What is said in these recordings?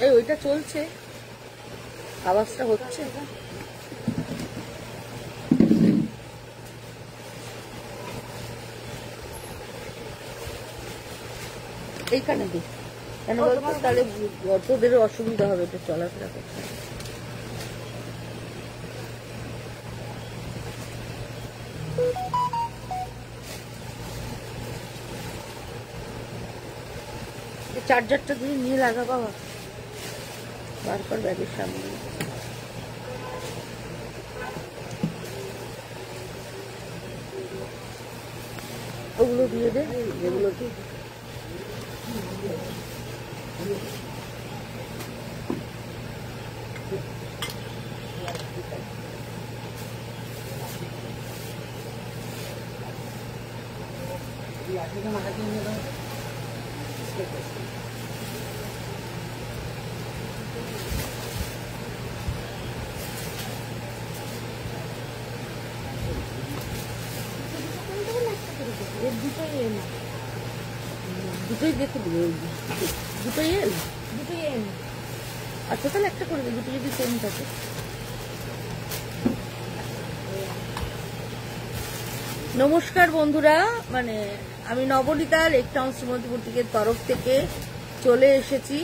এই ওইটা চলছে, আওয়াজটা হচ্ছে। এইখানে দিই কেন বলতো, তাহলে তোদের অসুবিধা হবে এটা চলাফেরা করতে। চার্জারটা দিয়ে নিয়ে লাগা বাবা, বার কর ব্যাগের সামনে। ওগুলো দিয়ে দে, এগুলো কি দুটোই দেখে দিবে, দুটোই এল, দুটোই এল। আচ্ছা তাহলে একটা করে দেবে, দুটো যদি সেম থাকে। নমস্কার বন্ধুরা, মানে আমি নবনীতা লেক টাউন শ্রীমতীপুর থেকে তরফ থেকে চলে এসেছি।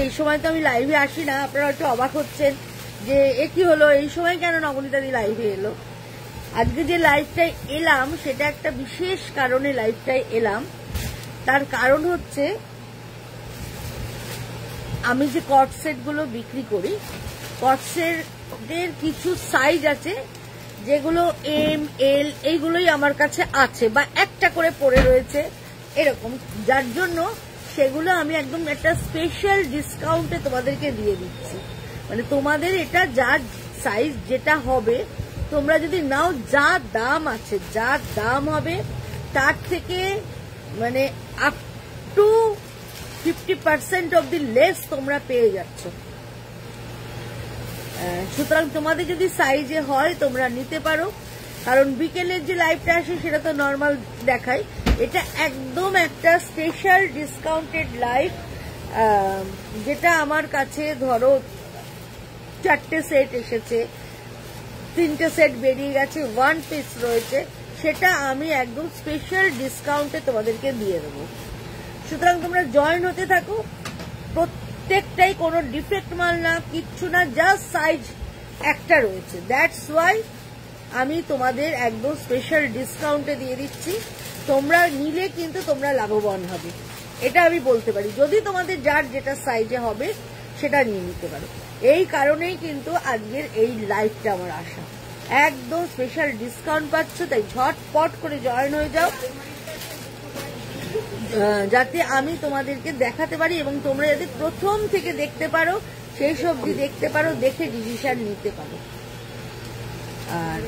এই সময় তো আমি লাইভে আসি না, আপনারা হয়তো অবাক হচ্ছেন যে এ কি হলো, এই সময় কেন নবনীতা দি লাইভে এলো। আজকে যে লাইভটায় এলাম সেটা একটা বিশেষ কারণে লাইভটায় এলাম। তার কারণ হচ্ছে আমি যে কট সেট গুলো বিক্রি করি, কট সেটের কিছু সাইজ আছে যেগুলো এম এল এইগুলোই আমার কাছে আছে বা একটা করে পড়ে রয়েছে এরকম, যার জন্য সেগুলো আমি একদম একটা স্পেশাল ডিসকাউন্টে তোমাদেরকে দিয়ে দিচ্ছি। মানে তোমাদের এটা যার সাইজ যেটা হবে তোমরা যদি নাও, যা দাম আছে, যা দাম হবে তার থেকে মানে up to 50% of the less তোমরা পেয়ে যাচ্ছ। সুতরাং তোমাদের যদি সাইজে হয় তোমরা নিতে পারো, কারণ বিকেলের যে লাইভটা আসে সেটা তো নর্মাল দেখায়, এটা একদম একটা স্পেশাল ডিসকাউন্টেড লাইভ, যেটা আমার কাছে ধরো 4টে সেট এসেছে, 3টে সেট বেরিয়ে গেছে, 1 পিস রয়েছে, সেটা আমি একদম স্পেশাল ডিসকাউন্টে তোমাদেরকে দিয়ে দেবো। সুতরাং তোমরা জয়েন হতে থাকো, প্রত্যেকটাই কোনো ডিফেক্ট মাল না, কিচ্ছু না, জাস্ট সাইজ একটা রয়েছে। দ্যাটস ওয়াই আমি তোমাদের একদম স্পেশাল ডিসকাউন্টে দিয়ে দিচ্ছি। তোমরা নিলে কিন্তু তোমরা লাভবান হবে, এটা আমি বলতে পারি। যদি তোমাদের যার যেটা সাইজে হবে সেটা নিয়ে নিতে পারো। এই কারণেই কিন্তু আজকের এই লাইভটা আমার আসা, একদম স্পেশাল ডিসকাউন্ট পাচ্ছ, তাই ঝটপট করে জয়েন হয়ে যাও, যাতে আমি তোমাদেরকে দেখাতে পারি এবং তোমরা যাতে প্রথম থেকে দেখতে পারো, সেই সবজি দেখতে পারো, দেখে ডিসিশন নিতে পারো। আর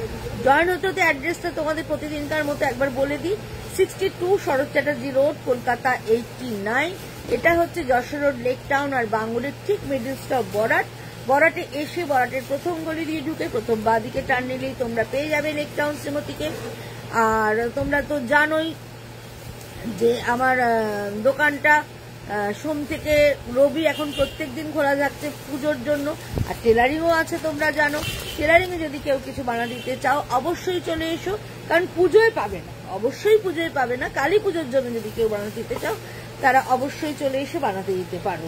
জয়েন হতে হতে অ্যাড্রেসটা তোমাদের প্রতিদিনকার মতো একবার বলে দিই। 62 শরৎ চ্যাটার্জি রোড, কলকাতা 89। এটা হচ্ছে যশোর রোড, লেক টাউন আর বাঙ্গুরের ঠিক মিডল স্টপ বরাট। বরাটে এসে বরাটের প্রথম গলি দিয়ে ঢুকে প্রথম বাঁদিকে টার্ন নিলেই তোমরা পেয়ে যাবে লেক টাউন শ্রীমতীকে। আর তোমরা তো জানোই যে আমার দোকানটা সোম থেকে রবি এখন প্রত্যেক দিন খোলা যাচ্ছে পুজোর জন্য, আর টেলারিংও আছে তোমরা জানো। টেলারিংয়ে যদি কেউ কিছু বানা দিতে চাও অবশ্যই চলে এসো, কারণ পুজোয় পাবে না, অবশ্যই পুজোয় পাবে না, কালী পুজোর জন্য যদি কেউ বানাতে দিতে চাও তারা অবশ্যই চলে এসে বানাতে দিতে পারো।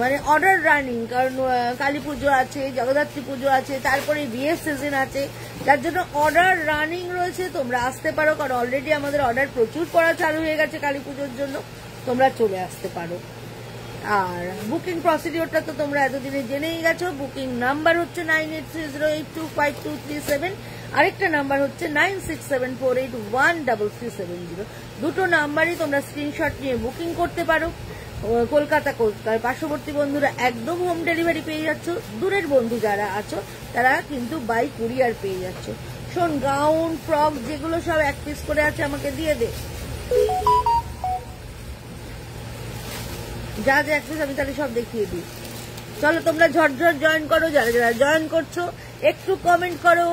মানে অর্ডার রানিং, কারণ কালী পুজো আছে, জগদ্ধাত্রী পুজো আছে, তারপরে বিয়ের সিজন আছে, যার জন্য অর্ডার রানিং রয়েছে। তোমরা আসতে পারো, কারণ অলরেডি আমাদের অর্ডার প্রচুর করা চালু হয়ে গেছে কালী পুজোর জন্য, তোমরা চলে আসতে পারো। আর বুকিং প্রসিডিওরটা তো তোমরা এতদিনে জেনেই গেছো। বুকিং নাম্বার হচ্ছে 9830825237, আরেকটা নাম্বার হচ্ছে 9674813370। দুটো নাম্বারই তোমরা স্ক্রিনশট নিয়ে বুকিং করতে পারো। কলকাতা পার্শ্ববর্তী বন্ধুরা একদম হোম ডেলিভারি পেয়ে যাচ্ছ, দূরের বন্ধু যারা আছো তারা কিন্তু বাই কুরিয়ার পেয়ে যাচ্ছ। শোন, গাউন ফ্রক যেগুলো সব 1 পিস করে আছে আমাকে দিয়ে দে, যা যা 1 পিস আমি তাহলে সব দেখিয়ে দিই। চলো তোমরা ঝটঝট জয়েন করো, যারা যারা জয়েন করছো একটু কমেন্ট করো,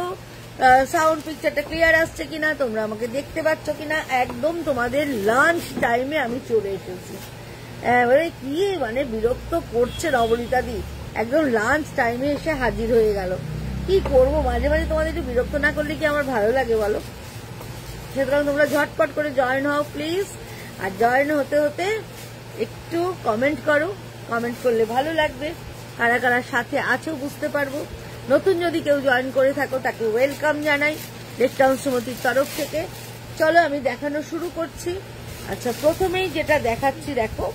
সাউন্ড পিকচারটা ক্লিয়ার আসছে কিনা, তোমরা আমাকে দেখতে পাচ্ছ কিনা। একদম তোমাদের লাঞ্চ টাইমে আমি চলে এসেছি। কি মানে বিরক্ত করছে নবনীতা দি, একদম লাঞ্চ টাইমে এসে হাজির হয়ে গেল। কি করবো, মাঝে মাঝে তোমাদের একটু বিরক্ত না করলে কি আমার ভালো লাগে বলো। সুতরাং তোমরা ঝটপট করে জয়েন হও প্লিজ। আর জয়েন হতে হতে একটু কমেন্ট করো, কমেন্ট করলে ভালো লাগবে। কারা কারা সাথে আছো বুঝতে পারবো। নতুন যদি কেউ জয়েন করে থাকো তাকে ওয়েলকাম জানাই লেকটাউন সুমতির তরফ থেকে। চলো আমি দেখানো শুরু করছি। আচ্ছা, প্রথমেই যেটা দেখাচ্ছি দেখো,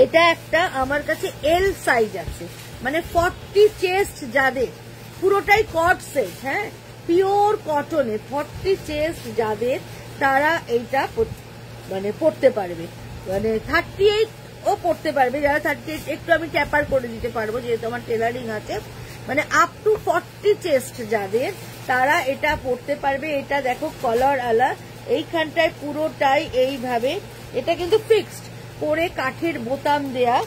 এটা একটা আমার কাছে এল সাইজ আছে, মানে 40 চেস্ট যাদের, পুরোটাই কট সেট, হ্যাঁ পিওর কটনে 40 চেস্ট যাদের, তারা এইটা মানে পড়তে পারবে। মানে 38 ও পড়তে পারবে, যারা 38 একটু আমি ট্যাপার করে দিতে পারবো যেহেতু আমার টেলারিং আছে। মানে আপ টু 40 চেস্ট যাদের, তারা এটা পড়তে পারবে। এটা দেখো কলার আলা, এইখানটায় পুরোটাই এইভাবে, এটা কিন্তু ফিক্সড করে কাঠের বোতাম দেয়া,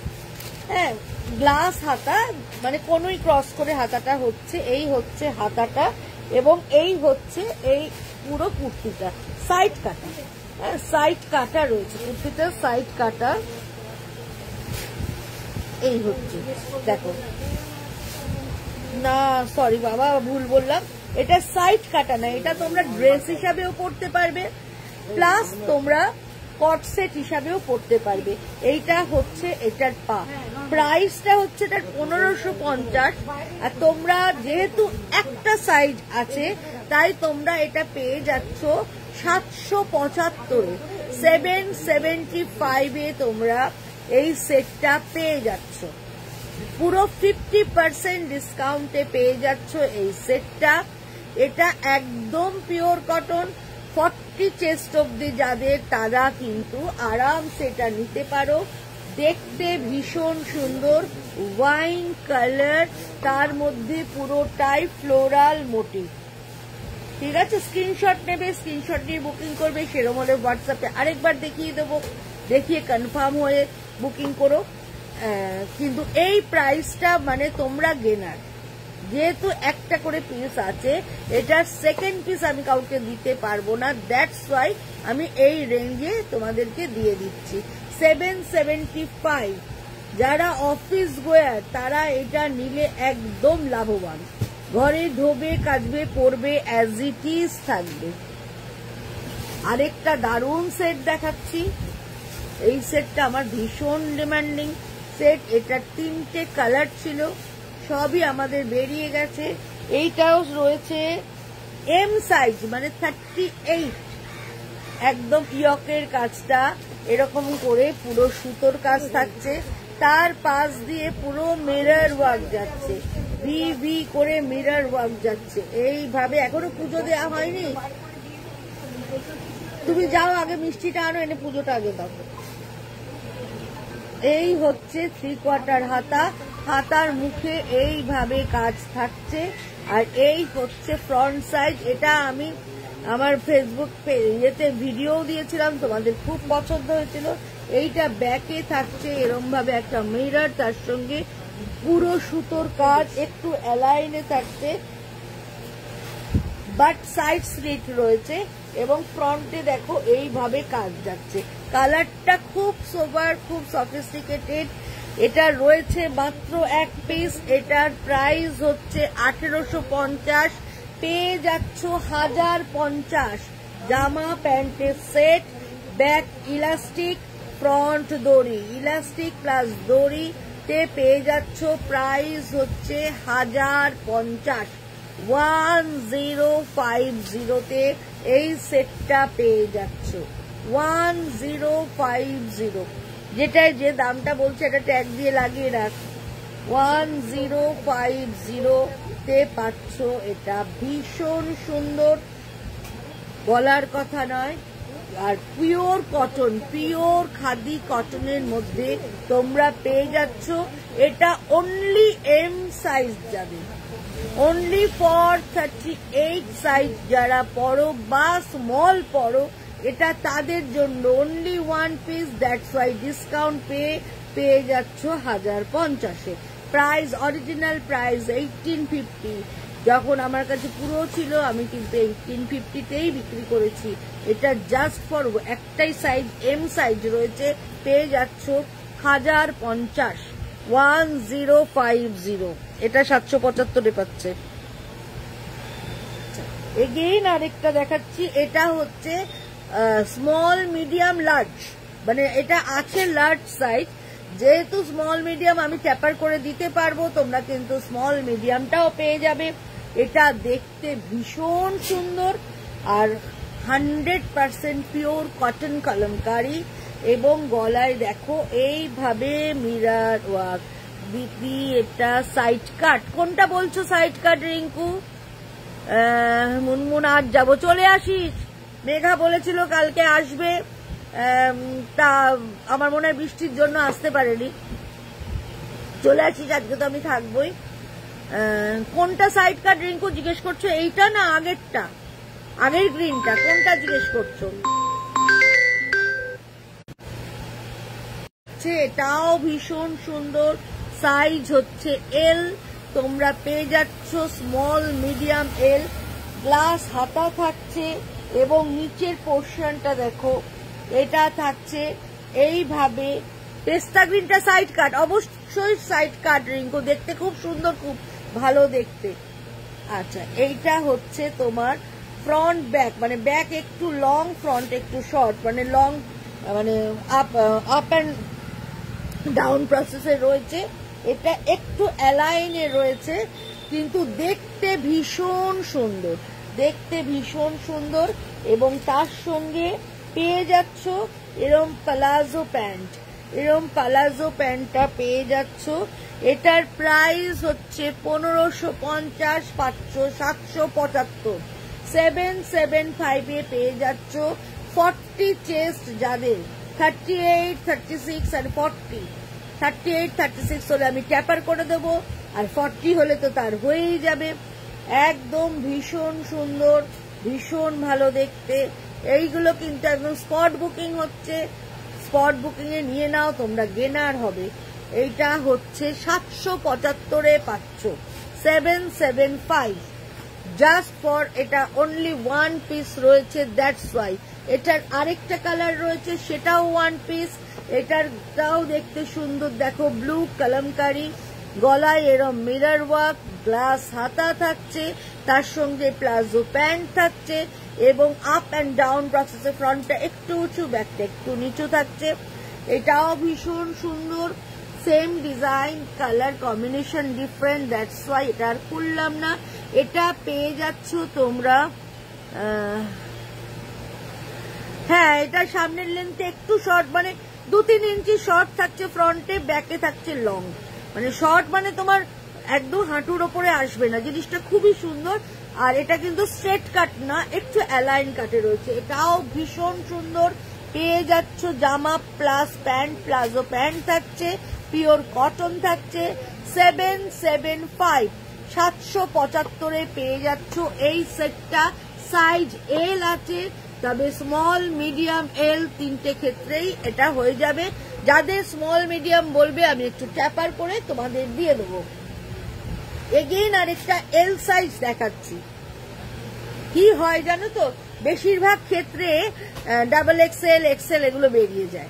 হ্যাঁ গ্লাস হাতা, মানে কোনোই ক্রস করে হাতাটা হচ্ছে, এই হচ্ছে হাতাটা, এবং এই হচ্ছে এই পুরো কুর্তিটা সাইড কাটা, হ্যাঁ সাইড কাটা রয়েছে কুর্তিটার, সাইড কাটা এই হচ্ছে। দেখো না সরি বাবা ভুল বললাম, এটা সাইড কাটা না, এটা তোমরা ড্রেস হিসাবেও পড়তে পারবে, প্লাস তোমরা কট সেট হিসাবেও পড়তে পারবে। এইটা হচ্ছে এটার পা, প্রাইসটা হচ্ছে এটার 1550। আর তোমরা যেহেতু একটা সাইজ আছে তাই তোমরা এটা পেয়ে যাচ্ছ 775-এ, 775-এ তোমরা এই সেটটা পেয়ে যাচ্ছ। পুরো 50% ডিসকাউন্টে পেয়ে যাচ্ছ এই সেটটা। এটা একদম পিওর কটন, 40 চেস্ট অব্দি যাদের, তারা কিন্তু আরামসে এটা নিতে পারো। দেখতে ভীষণ সুন্দর, ওয়াইন কালার, তার মধ্যে পুরোটাই ফ্লোরাল মোটিভ। ঠিক আছে, স্ক্রিনশট নেবে, স্ক্রিনশট নিয়ে বুকিং করবে। সেরকম হলে হোয়াটসঅ্যাপে আরেকবার দেখিয়ে দেবো, দেখিয়ে কনফার্ম হয়ে বুকিং করো। কিন্তু এই প্রাইসটা মানে তোমরা গেনার, যেহেতু একটা করে পিস আছে, এটার সেকেন্ড পিস আমি কাউকে দিতে পারবো না, দ্যাটস ওয়াই আমি এই রেঞ্জে তোমাদেরকে দিয়ে দিচ্ছি 775। যারা অফিস গোয়ার তারা এটা নিলে একদম লাভবান, ঘরে ধোবে কাচবে পরবে, অ্যাজ ইট ইজ থাকবে। আরেকটা দারুণ সেট দেখাচ্ছি, এই সেটটা আমার ভীষণ ডিমান্ডিং সেট। এটা 3টে কালার ছিল, সবই আমাদের বেরিয়ে গেছে। এইটাও রয়েছে এম সাইজ, মানে 38, একদম ইয়কের কাজটা এরকম করে পুরো সুতোর কাজ থাকছে, তার পাশ দিয়ে পুরো মিরর ওয়ার্ক যাচ্ছে, ভি ভি করে মিরর ওয়ার্ক যাচ্ছে এইভাবে। এখনো পুজো দেওয়া হয়নি, তুমি যাও আগে মিষ্টিটা আনো, এনে পুজোটা আগে দাও। এই হচ্ছে 3/4 হাতা, হাতার মুখে এইভাবে কাজ থাকছে। আর এই হচ্ছে ফ্রন্ট সাইড, এটা আমি আমার ফেসবুক ইয়েতে ভিডিও দিয়েছিলাম, তোমাদের খুব পছন্দ হয়েছিল। এইটা ব্যাকে থাকছে এরম ভাবে একটা মিরর, তার সঙ্গে পুরো সুতোর কাজ, একটু অ্যালাইনে থাকছে, বাট সাইড স্লিট রয়েছে, এবং ফ্রন্টে দেখো এইভাবে কাজ যাচ্ছে। কালারটা খুব সোবার, খুব সফিস্টিকেটেড। এটা রয়েছে মাত্র এক পিস, এটার প্রাইস হচ্ছে 1850, পেয়ে যাচ্ছ 1050। জামা প্যান্টের সেট, ব্যাক ইলাস্টিক, ফ্রন্ট দড়ি, ইলাস্টিক প্লাস দড়ি তে পেয়ে যাচ্ছ, প্রাইস হচ্ছে 1050। 1050-তে এই সেটটা পেয়ে যাচ্ছ, 1050, যেটাই যে দামটা বলছে এটা ট্যাগ দিয়ে লাগিয়ে রাখ। 1050-তে পাচ্ছ এটা, ভীষণ সুন্দর, বলার কথা নয়। আর পিওর কটন, পিওর খাদি কটনের মধ্যে তোমরা পেয়ে যাচ্ছ। এটা অনলি এম সাইজ যাবে, অনলি ফর 38 সাইজ যারা পড়ো বা স্মল পড়ো, এটা তাদের জন্য only one piece. That's why discount পেয়ে যাচ্ছ 1050-এ। প্রাইস, অরিজিনাল প্রাইস 1850, যখন আমার কাছে পুরো ছিল আমি কিন্তু 1850-তেই বিক্রি করেছি। এটা জাস্ট ফর একটাই সাইজ, এম সাইজ রয়েছে, পেয়ে যাচ্ছ 1050, 1050। এটা 775-এ পাচ্ছে। এগেইন আরেকটা দেখাচ্ছি, এটা হচ্ছে স্মল মিডিয়াম লার্জ, মানে এটা আছে লার্জ সাইজ, যেহেতু স্মল মিডিয়াম আমি ট্যাপার করে দিতে পারবো, তোমরা কিন্তু স্মল মিডিয়ামটাও পেয়ে যাবে। এটা দেখতে ভীষণ সুন্দর আর 100% পিওর কটন কলমকারি, এবং গলায় দেখো এইভাবে মিরার ওয়ার্ক। দিদি এটা সাইড কাট, কোনটা বলছো সাইড কাট রিঙ্কু? মুনমুন আজ যাবো, চলে আসিস, মেঘা বলেছিল কালকে আসবে, তা আমার মনে হয় বৃষ্টির জন্য আসতে পারেনি, চলে আসিস, আজকে তো আমি থাকবোই। কোনটা সাইড কাট রিঙ্কু জিজ্ঞেস করছো? এইটা না আগেরটা, আগের গ্রিনটা, কোনটা জিজ্ঞেস করছো? এটাও ভীষণ সুন্দর, সাইজ হচ্ছে এল, তোমরা পেয়ে যাচ্ছ স্মল মিডিয়াম এল, গ্লাস হাতা থাকছে এবং নিচের পোর্শনটা দেখো, এটা থাকছে এইভাবে। পেস্তা গ্রিনটা সাইড কাট, অবশ্যই সাইড কাট রিঙ্কু, দেখতে খুব সুন্দর, খুব ভালো দেখতে। আচ্ছা, এইটা হচ্ছে তোমার ফ্রন্ট ব্যাক, মানে ব্যাক একটু লং, ফ্রন্ট একটু শর্ট, মানে লং, মানে আপ অ্যান্ড ডাউন প্রসেসে রয়েছে। এটা একটু অ্যালাইনে রয়েছে, কিন্তু দেখতে ভীষণ সুন্দর, দেখতে ভীষণ সুন্দর। এবং তার সঙ্গে পেয়ে যাচ্ছ এরম প্লাজো প্যান্ট, এরম প্লাজো প্যান্টটা পেয়ে যাচ্ছ। এটার প্রাইস হচ্ছে 1550, 500, 775, 775-এ পেয়ে যাচ্ছ। 40 চেস্ট যাদের, 38, 36 আর 40, 38, 36 হলে আমি ট্যাপার করে দেবো, আর 40 হলে তো তার হয়েই যাবে। একদম ভীষণ সুন্দর, ভীষণ ভালো দেখতে। এইগুলো কিন্তু একদম স্পট বুকিং হচ্ছে, স্পট বুকিং এ নিয়ে নাও, তোমরা গেনার হবে। এইটা হচ্ছে 775-এ পাচ্ছ, 775 জাস্ট ফর। এটা অনলি ওয়ান পিস রয়েছে, দ্যাটস ওয়াই। এটার আরেকটা কালার রয়েছে, সেটাও ওয়ান পিস। এটারটাও দেখতে সুন্দর, দেখো ব্লু কলমকারি, গলায় এরম মিরর ওয়ার্ক, গ্লাস হাতা থাকছে, তার সঙ্গে প্লাজো প্যান্ট থাকছে, এবং আপ অ্যান্ড ডাউন প্রসেসে ফ্রন্টটা একটু উঁচু, ব্যাকটা একটু নিচু থাকছে। এটাও ভীষণ সুন্দর, same design, colour combination different, that's why এটা আর খুললাম না। এটা পেয়ে যাচ্ছ তোমরা, হ্যাঁ, এটা সামনের লেন্থে একটু শর্ট, মানে 2-3 ইঞ্চি শর্ট থাকছে ফ্রন্টে, ব্যাকে থাকছে লং, মানে শর্ট মানে তোমার একদম হাঁটুর ওপরে আসবে না, জিনিসটা খুবই সুন্দর। আর এটা কিন্তু স্ট্রেট কাট না, একটু অ্যালাইন কাটে রয়েছে, এটাও ভীষণ সুন্দর। পেয়ে যাচ্ছ জামা প্লাস প্যান্ট, প্লাজো প্যান্ট থাকছে, পিওর কটন থাকছে, 775, 775-এ পেয়ে যাচ্ছ এই সেটটা। সাইজ এল আছে, তবে স্মল মিডিয়াম এল তিনটে ক্ষেত্রেই এটা হয়ে যাবে। যাদের স্মল মিডিয়াম বলবে আমি একটু ট্যাপার করে তোমাদের দিয়ে দেবো। এগেইন আরেকটা এল সাইজ দেখাচ্ছি। কি হয় জানো তো, বেশিরভাগ ক্ষেত্রে ডাবল এক্সেল, এক্সেল এগুলো বেরিয়ে যায়,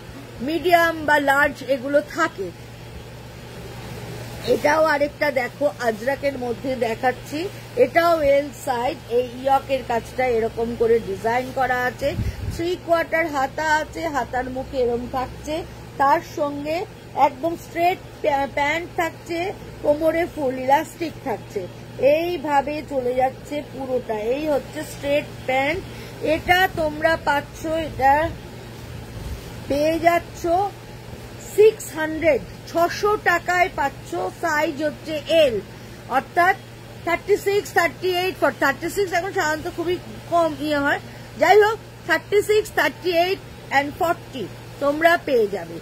মিডিয়াম বা লার্জ এগুলো থাকে। এটাও আরেকটা দেখো আজরাকের মধ্যে দেখাচ্ছি, এটাও এল সাইজ। এই ইয়কের কাজটা এরকম করে ডিজাইন করা আছে, 3/4 হাতা আছে, হাতার মুখে এরকম থাকছে, তার সঙ্গে একদম স্ট্রেট প্যান্ট থাকছে, কোমরে ফুল ইলাস্টিক থাকছে, এইভাবে চলে যাচ্ছে পুরোটা। এই হচ্ছে স্ট্রেট প্যান্ট। এটা তোমরা পাচ্ছ, এটা পেয়ে যাচ্ছ 600 টাকায় পাচ্ছ। সাইজ হচ্ছে এল, অর্থাৎ 36, 38, 36 এখন সাধারণত খুবই কম ইয়ে হয়, যাই হোক 36, 38 and 40 তোমরা পেয়ে যাবে,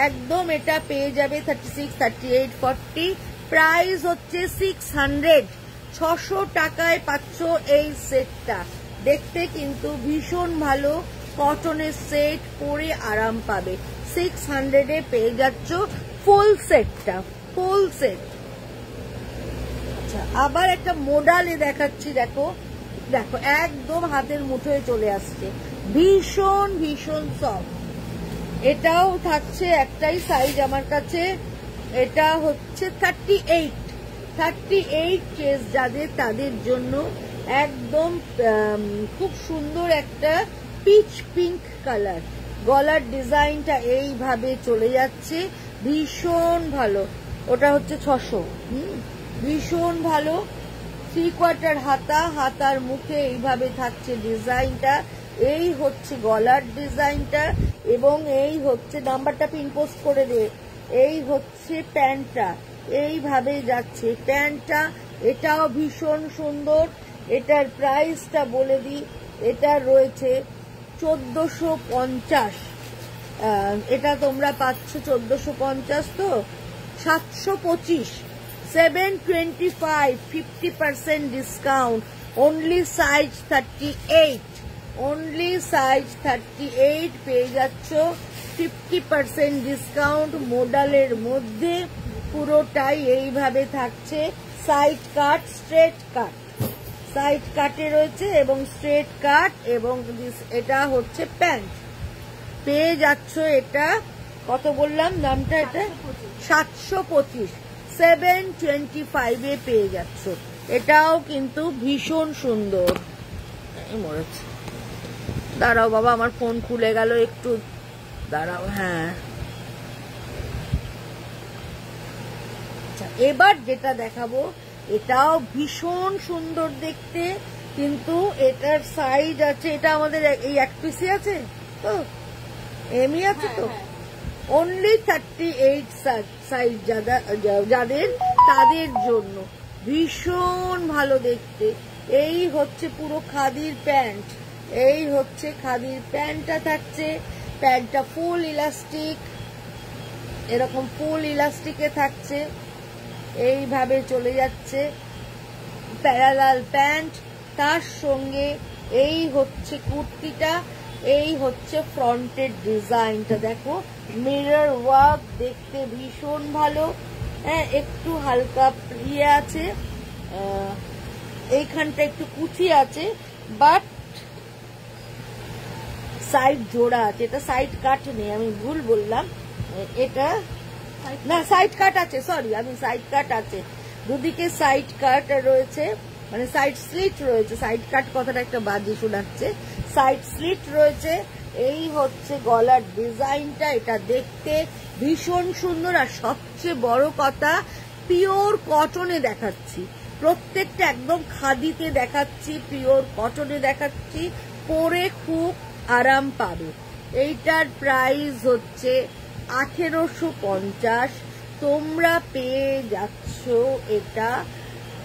একদম এটা পেয়ে যাবে 36, 38, 40। প্রাইস হচ্ছে 600, 600 টাকায় পাচ্ছ এই সেটটা। দেখতে কিন্তু ভীষণ ভালো, কটনের সেট, পরে আরাম পাবে। 600-এ পেয়ে যাচ্ছ ফুল সেটটা, ফুল সেট। আচ্ছা, আবার একটা মোডালে দেখাচ্ছি, দেখো দেখো একদম হাতের মুঠোয় চলে আসছে, ভীষণ ভীষণ সফট। এটাও থাকছে একটাই সাইজ আমার কাছে, এটা হচ্ছে 38 চেস যাদের, তাদের জন্য একদম খুব সুন্দর একটা পিচ পিঙ্ক কালার। গলার ডিজাইনটা এইভাবে চলে যাচ্ছে, ভীষণ ভালো। ওটা হচ্ছে 600, ভীষণ ভালো। 3/4 হাতা, হাতার মুখে এইভাবে থাকছে ডিজাইনটা, এই হচ্ছে গলার ডিজাইনটা, এবং এই হচ্ছে নাম্বারটা পিন পোস্ট করে দে। এই হচ্ছে প্যান্টটা, এইভাবে যাচ্ছে প্যান্টটা, এটাও ভীষণ সুন্দর। এটার প্রাইসটা বলে দিই, এটা রয়েছে 1450। এটা তোমরা পাচ্ছ 1450, তো 725, 725, 50% discount, only size 38, only size 38 পেয়ে যাচ্ছ 50% ডিসকাউন্ট মোডালের মধ্যে। পুরোটাই এইভাবে থাকছে, সাইড কাট, স্ট্রেট কাট, সাইড কাটে রয়েছে এবং স্ট্রেট কাট, এবং এটা হচ্ছে প্যান্ট। পেয়ে যাচ্ছ এটা কত বললাম দামটা, এটা 725, 725 এ পেয়ে যাচ্ছ। এটাও কিন্তু ভীষণ সুন্দর। মরেছে, দাঁড়াও বাবা, আমার ফোন খুলে গেল, একটু দাঁড়াও। হ্যাঁ, এবার যেটা দেখাবো এটাও ভীষণ সুন্দর দেখতে, কিন্তু এটার সাইজ আছে, এটা আমাদের এই এক পিসি আছে তো, এমই আছে তো, অনলি 38 সাইজ যাদের, তাদের জন্য ভীষণ ভালো দেখতে। এই হচ্ছে পুরো খাদির প্যান্ট, এই হচ্ছে খাদির প্যান্টটা থাকছে। প্যান্টটা ফুল ইলাস্টিক, এরকম ফুল ইলাস্টিকে থাকছে, এইভাবে চলে যাচ্ছে প্যারালাল প্যান্ট। তার সঙ্গে এই হচ্ছে কুর্তিটা, এই হচ্ছে ফ্রন্টের ডিজাইনটা, দেখো মিরর ওয়ার্ক, দেখতে ভীষণ ভালো। হ্যাঁ, একটু হালকা ইয়ে আছে, এইখানটা একটু কুচি আছে, বাট সাইড জোড়া আছে। এটা সাইড কাট নেই, আমি ভুল বললাম, এটা না সাইড কাট আছে, সরি, আমি সাইড কাট আছে, দুদিকে সাইড কাট রয়েছে, মানে সাইড স্লিট রয়েছে। সাইড কাট কথাটা একটা বাজে শোনাচ্ছে, সাইড স্লিট রয়েছে। এই হচ্ছে গলার ডিজাইনটা, এটা দেখতে ভীষণ সুন্দর। আর সবচেয়ে বড় কথা, পিওর কটনে দেখাচ্ছি, প্রত্যেকটা একদম খাদিতে দেখাচ্ছি, পিওর কটনে দেখাচ্ছি, পরে খুব আরাম পাবে। এইটার প্রাইস হচ্ছে 1850, তোমরা পেয়ে যাচ্ছ এটা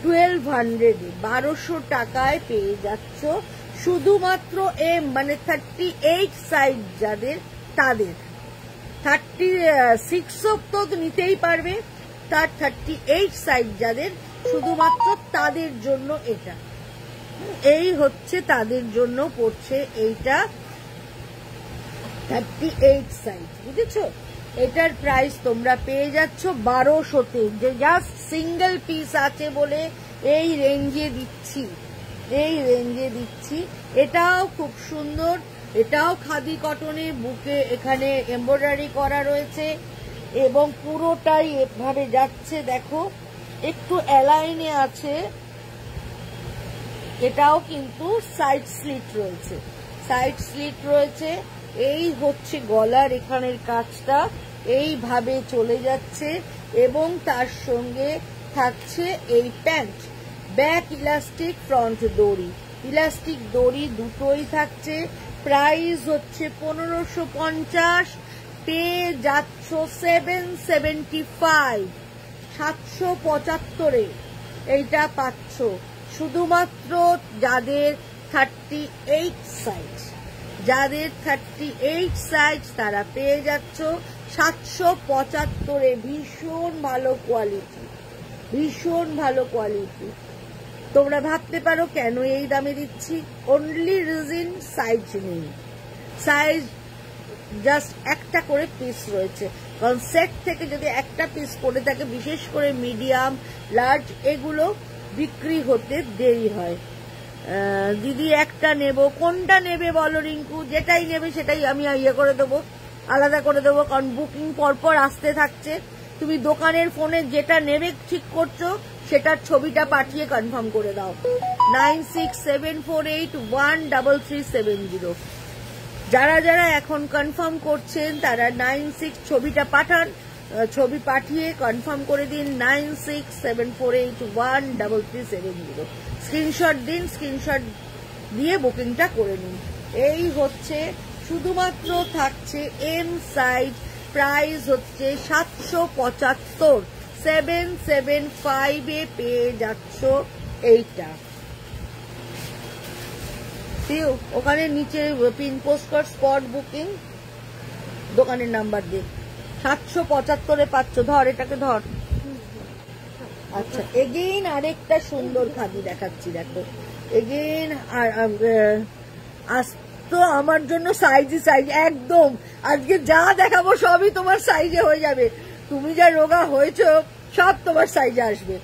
1200, 1200 টাকায় পেয়ে যাচ্ছ। শুধুমাত্র এম মানে 38 সাইজ যাদের, তাদের 36 তো নিতেই পারবে, তার 38 সাইজ যাদের, শুধুমাত্র তাদের জন্য এটা। এই হচ্ছে তাদের জন্য পড়ছে এইটা 38 সাইজ, বুঝেছো? এটার প্রাইস তোমরা পেয়ে যাচ্ছ 1200-তে, যে জাস্ট সিঙ্গেল পিস আছে বলে এই রেঞ্জে দিচ্ছি, এই রেঞ্জে দিচ্ছি। এটাও খুব সুন্দর, এটাও খাদি কটনে, বুকে এখানে এমব্রয়ডারি করা রয়েছে এবং পুরোটাই এভাবে যাচ্ছে, দেখো একটু অ্যালাইনে আছে। এটাও কিন্তু সাইড স্লিট রয়েছে, সাইড স্লিট রয়েছে। এই হচ্ছে গলার এখানের কাজটা, এইভাবে চলে যাচ্ছে এবং তার সঙ্গে থাকছে এই প্যান্ট, ব্যাক ইলাস্টিক, ফ্রন্ট দড়ি, ইলাস্টিক দড়ি দুটোই থাকছে। প্রাইস হচ্ছে 1550, পেয়ে যাচ্ছ 775, 775-এ এইটা পাচ্ছ। শুধুমাত্র যাদের 38 সাইজ, যাদের 38 সাইজ তারা পেয়ে যাচ্ছ 775-এ। ভীষণ ভালো কোয়ালিটি, ভীষণ ভালো কোয়ালিটি। তোমরা ভাবতে পারো কেন এই দামে দিচ্ছি, অনলি রিজন সাইজ নেই, সাইজ জাস্ট একটা করে পিস রয়েছে, কারণ সেট থেকে যদি একটা পিস পড়ে থাকে, বিশেষ করে মিডিয়াম লার্জ এগুলো বিক্রি হতে দেরি হয়। দিদি একটা নেব, কোনটা নেবে বলো রিঙ্কু? যেটাই নেবে সেটাই আমি ইয়ে করে দেবো, আলাদা করে দেবো, কারণ বুকিং পরপর আসতে থাকছে। তুমি দোকানের ফোনে যেটা নেবে ঠিক করছো সেটার ছবিটা পাঠিয়ে কনফার্ম করে দাও। 9674813370। যারা যারা এখন কনফার্ম করছেন তারা 96 ছবিটা পাঠান, ছবি পাঠিয়ে কনফার্ম করে দিন 9674813370। স্ক্রিনশট দিন, স্ক্রিনশট দিয়ে বুকিংটা করে নিন। এই হচ্ছে শুধুমাত্র থাকছে এম সাইজ, প্রাইস হচ্ছে 775, 775 এ পেয়ে যাচ্ছ এইটা। ওখানে নিচে পিন পোস্ট কর স্পট বুকিং, দোকানের নাম্বার দিয়ে 775 পাচ্ছ। ধর এটাকে ধর। আচ্ছা, এগেইন আরেকটা সুন্দর খাদি দেখাচ্ছি, দেখো এগেইন। আর তো আমার জন্য সাইজ একদম আজকে যা দেখাবো সবই তোমার সাইজে হয়ে যাবে। তুমি যা রোগা হয়েছো সব তোমার সাইজে আসবে।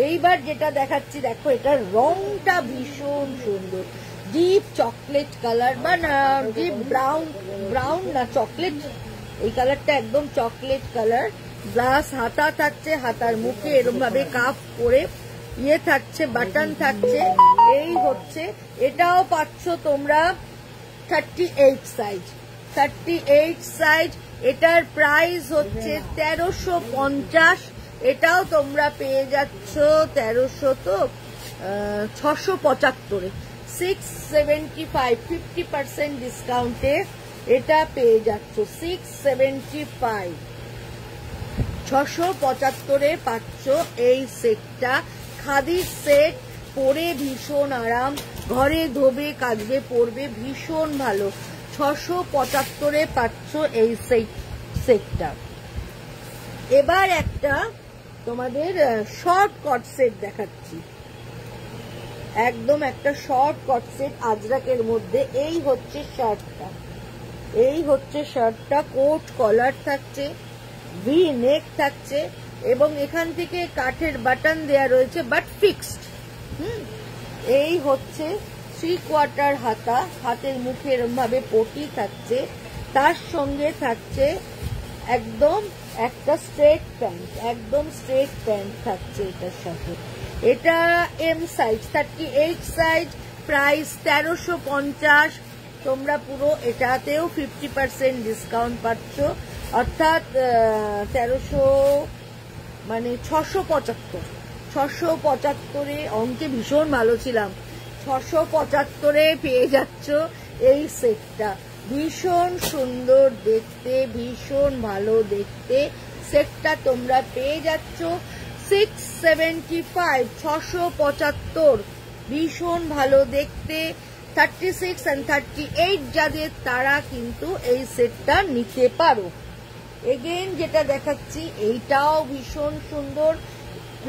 এইবার যেটা দেখাচ্ছি দেখো, এটার রংটা ভীষণ সুন্দর, ডিপ চকলেট কালার, বা না ডিপ ব্রাউন না চকলেট, এই কালারটা একদম চকলেট কালার। গ্লাস হাতা থাকছে, হাতার মুখে এরকম ভাবে কাপ করে ইয়ে থাকছে, বাটন থাকছে। এই হচ্ছে, এটাও পাচ্ছ তোমরা 38 সাইজ, 38 সাইজ। এটার প্রাইস হচ্ছে 1350। এটাও তোমরা পেয়ে যাচ্ছ 1300 তো 675, 675, 50% ডিসকাউন্টে এটা পেয়ে যাচ্ছ 675, 675 পাচ্ছ এই সেটটা। খাদির সেট, পরে ভীষণ আরাম, ঘরে ধোবে কাচবে পরবে ভীষণ ভালো। 675 পাচ্ছ এই সেটটা। এবার একটা তোমাদের শর্ট কট সেট দেখাচ্ছি, একদম একটা শর্ট কট সেট আজরাকের মধ্যে। এই হচ্ছে শার্টটা, এই হচ্ছে শার্টটা, কোট কলার থাকছে, ভি নেক থাকছে এবং এখান থেকে কাঠের বাটন দেয়া রয়েছে বাট ফিক্সড। এই হচ্ছে 3/4 হাতা, হাতের মুখে এরকম ভাবে পটি থাকছে, তার সঙ্গে থাকছে একদম একটা স্ট্রেট প্যান্ট, একদম স্ট্রেট প্যান্ট থাকছে এটার সাথে। এটা এম সাইজ, 38 সাইজ, প্রাইস 1350। তোমরা পুরো এটাতেও 50% ডিসকাউন্ট পাচ্ছ, অর্থাৎ 1300 মানে 675। অঙ্কে ভীষণ ভালো ছিলাম। 675 পেয়ে যাচ্ছ এই সেটটা। ভীষণ সুন্দর দেখতে, ভীষণ ভালো দেখতে সেটটা তোমরা পেয়ে যাচ্ছ 675, 675। ভীষণ ভালো দেখতে। 36 and 38 যাদের তারা কিন্তু এই সেটটা নিতে পারো। এগেইন যেটা দেখাচ্ছি এইটাও ভীষণ সুন্দর,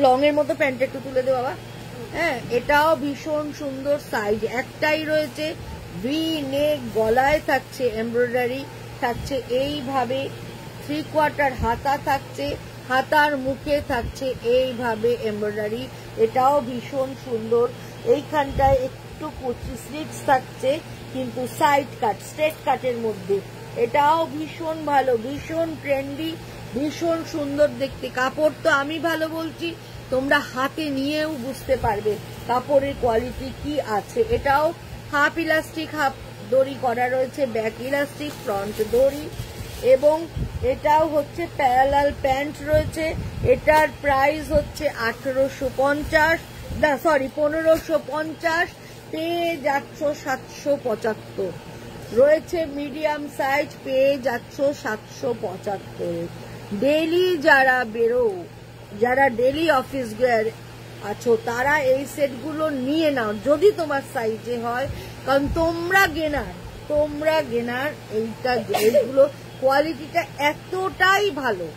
লং এর মতো, প্যান্ট একটু তুলে দে বাবা। হ্যাঁ, এটাও ভীষণ সুন্দর, সাইজ একটাই রয়েছে, ভি নেক, গলায় থাকছে এমব্রয়ডারি থাকছে এইভাবে, 3/4 হাতা থাকছে, হাতার মুখে থাকছে এইভাবে এমব্রয়ডারি। এটাও ভীষণ সুন্দর। এইখানটায় একটু কুচি স্লিভস থাকছে কিন্তু সাইড কাট, স্ট্রেট কাটের মধ্যে। এটাও ভীষণ ভালো, ভীষণ ট্রেন্ডি, ভীষণ সুন্দর দেখতে। কাপড় তো আমি ভালো বলছি, তোমরা হাতে নিয়েও বুঝতে পারবে কাপড়ের কোয়ালিটি কি আছে। এটাও হাফ ইলাস্টিক, হাফ দড়ি করা রয়েছে, ব্যাক ইলাস্টিক, ফ্রন্ট দড়ি, এবং এটাও হচ্ছে প্যারালাল প্যান্ট রয়েছে। এটার প্রাইস হচ্ছে 1850, না সরি 1550, পেয়ে যাচ্ছ 775। রয়েছে মিডিয়াম সাইজ, পেয়ে যাচ্ছ 775। ডেইলি যারা বেরো, যারা ডেইলি অফিস গিয়ার আছো তারা এই সেটগুলো নিয়ে নাও যদি তোমার সাইজে হয়, কারণ তোমরা গেনার। এইগুলো কোয়ালিটিটা এতটাই ভালো,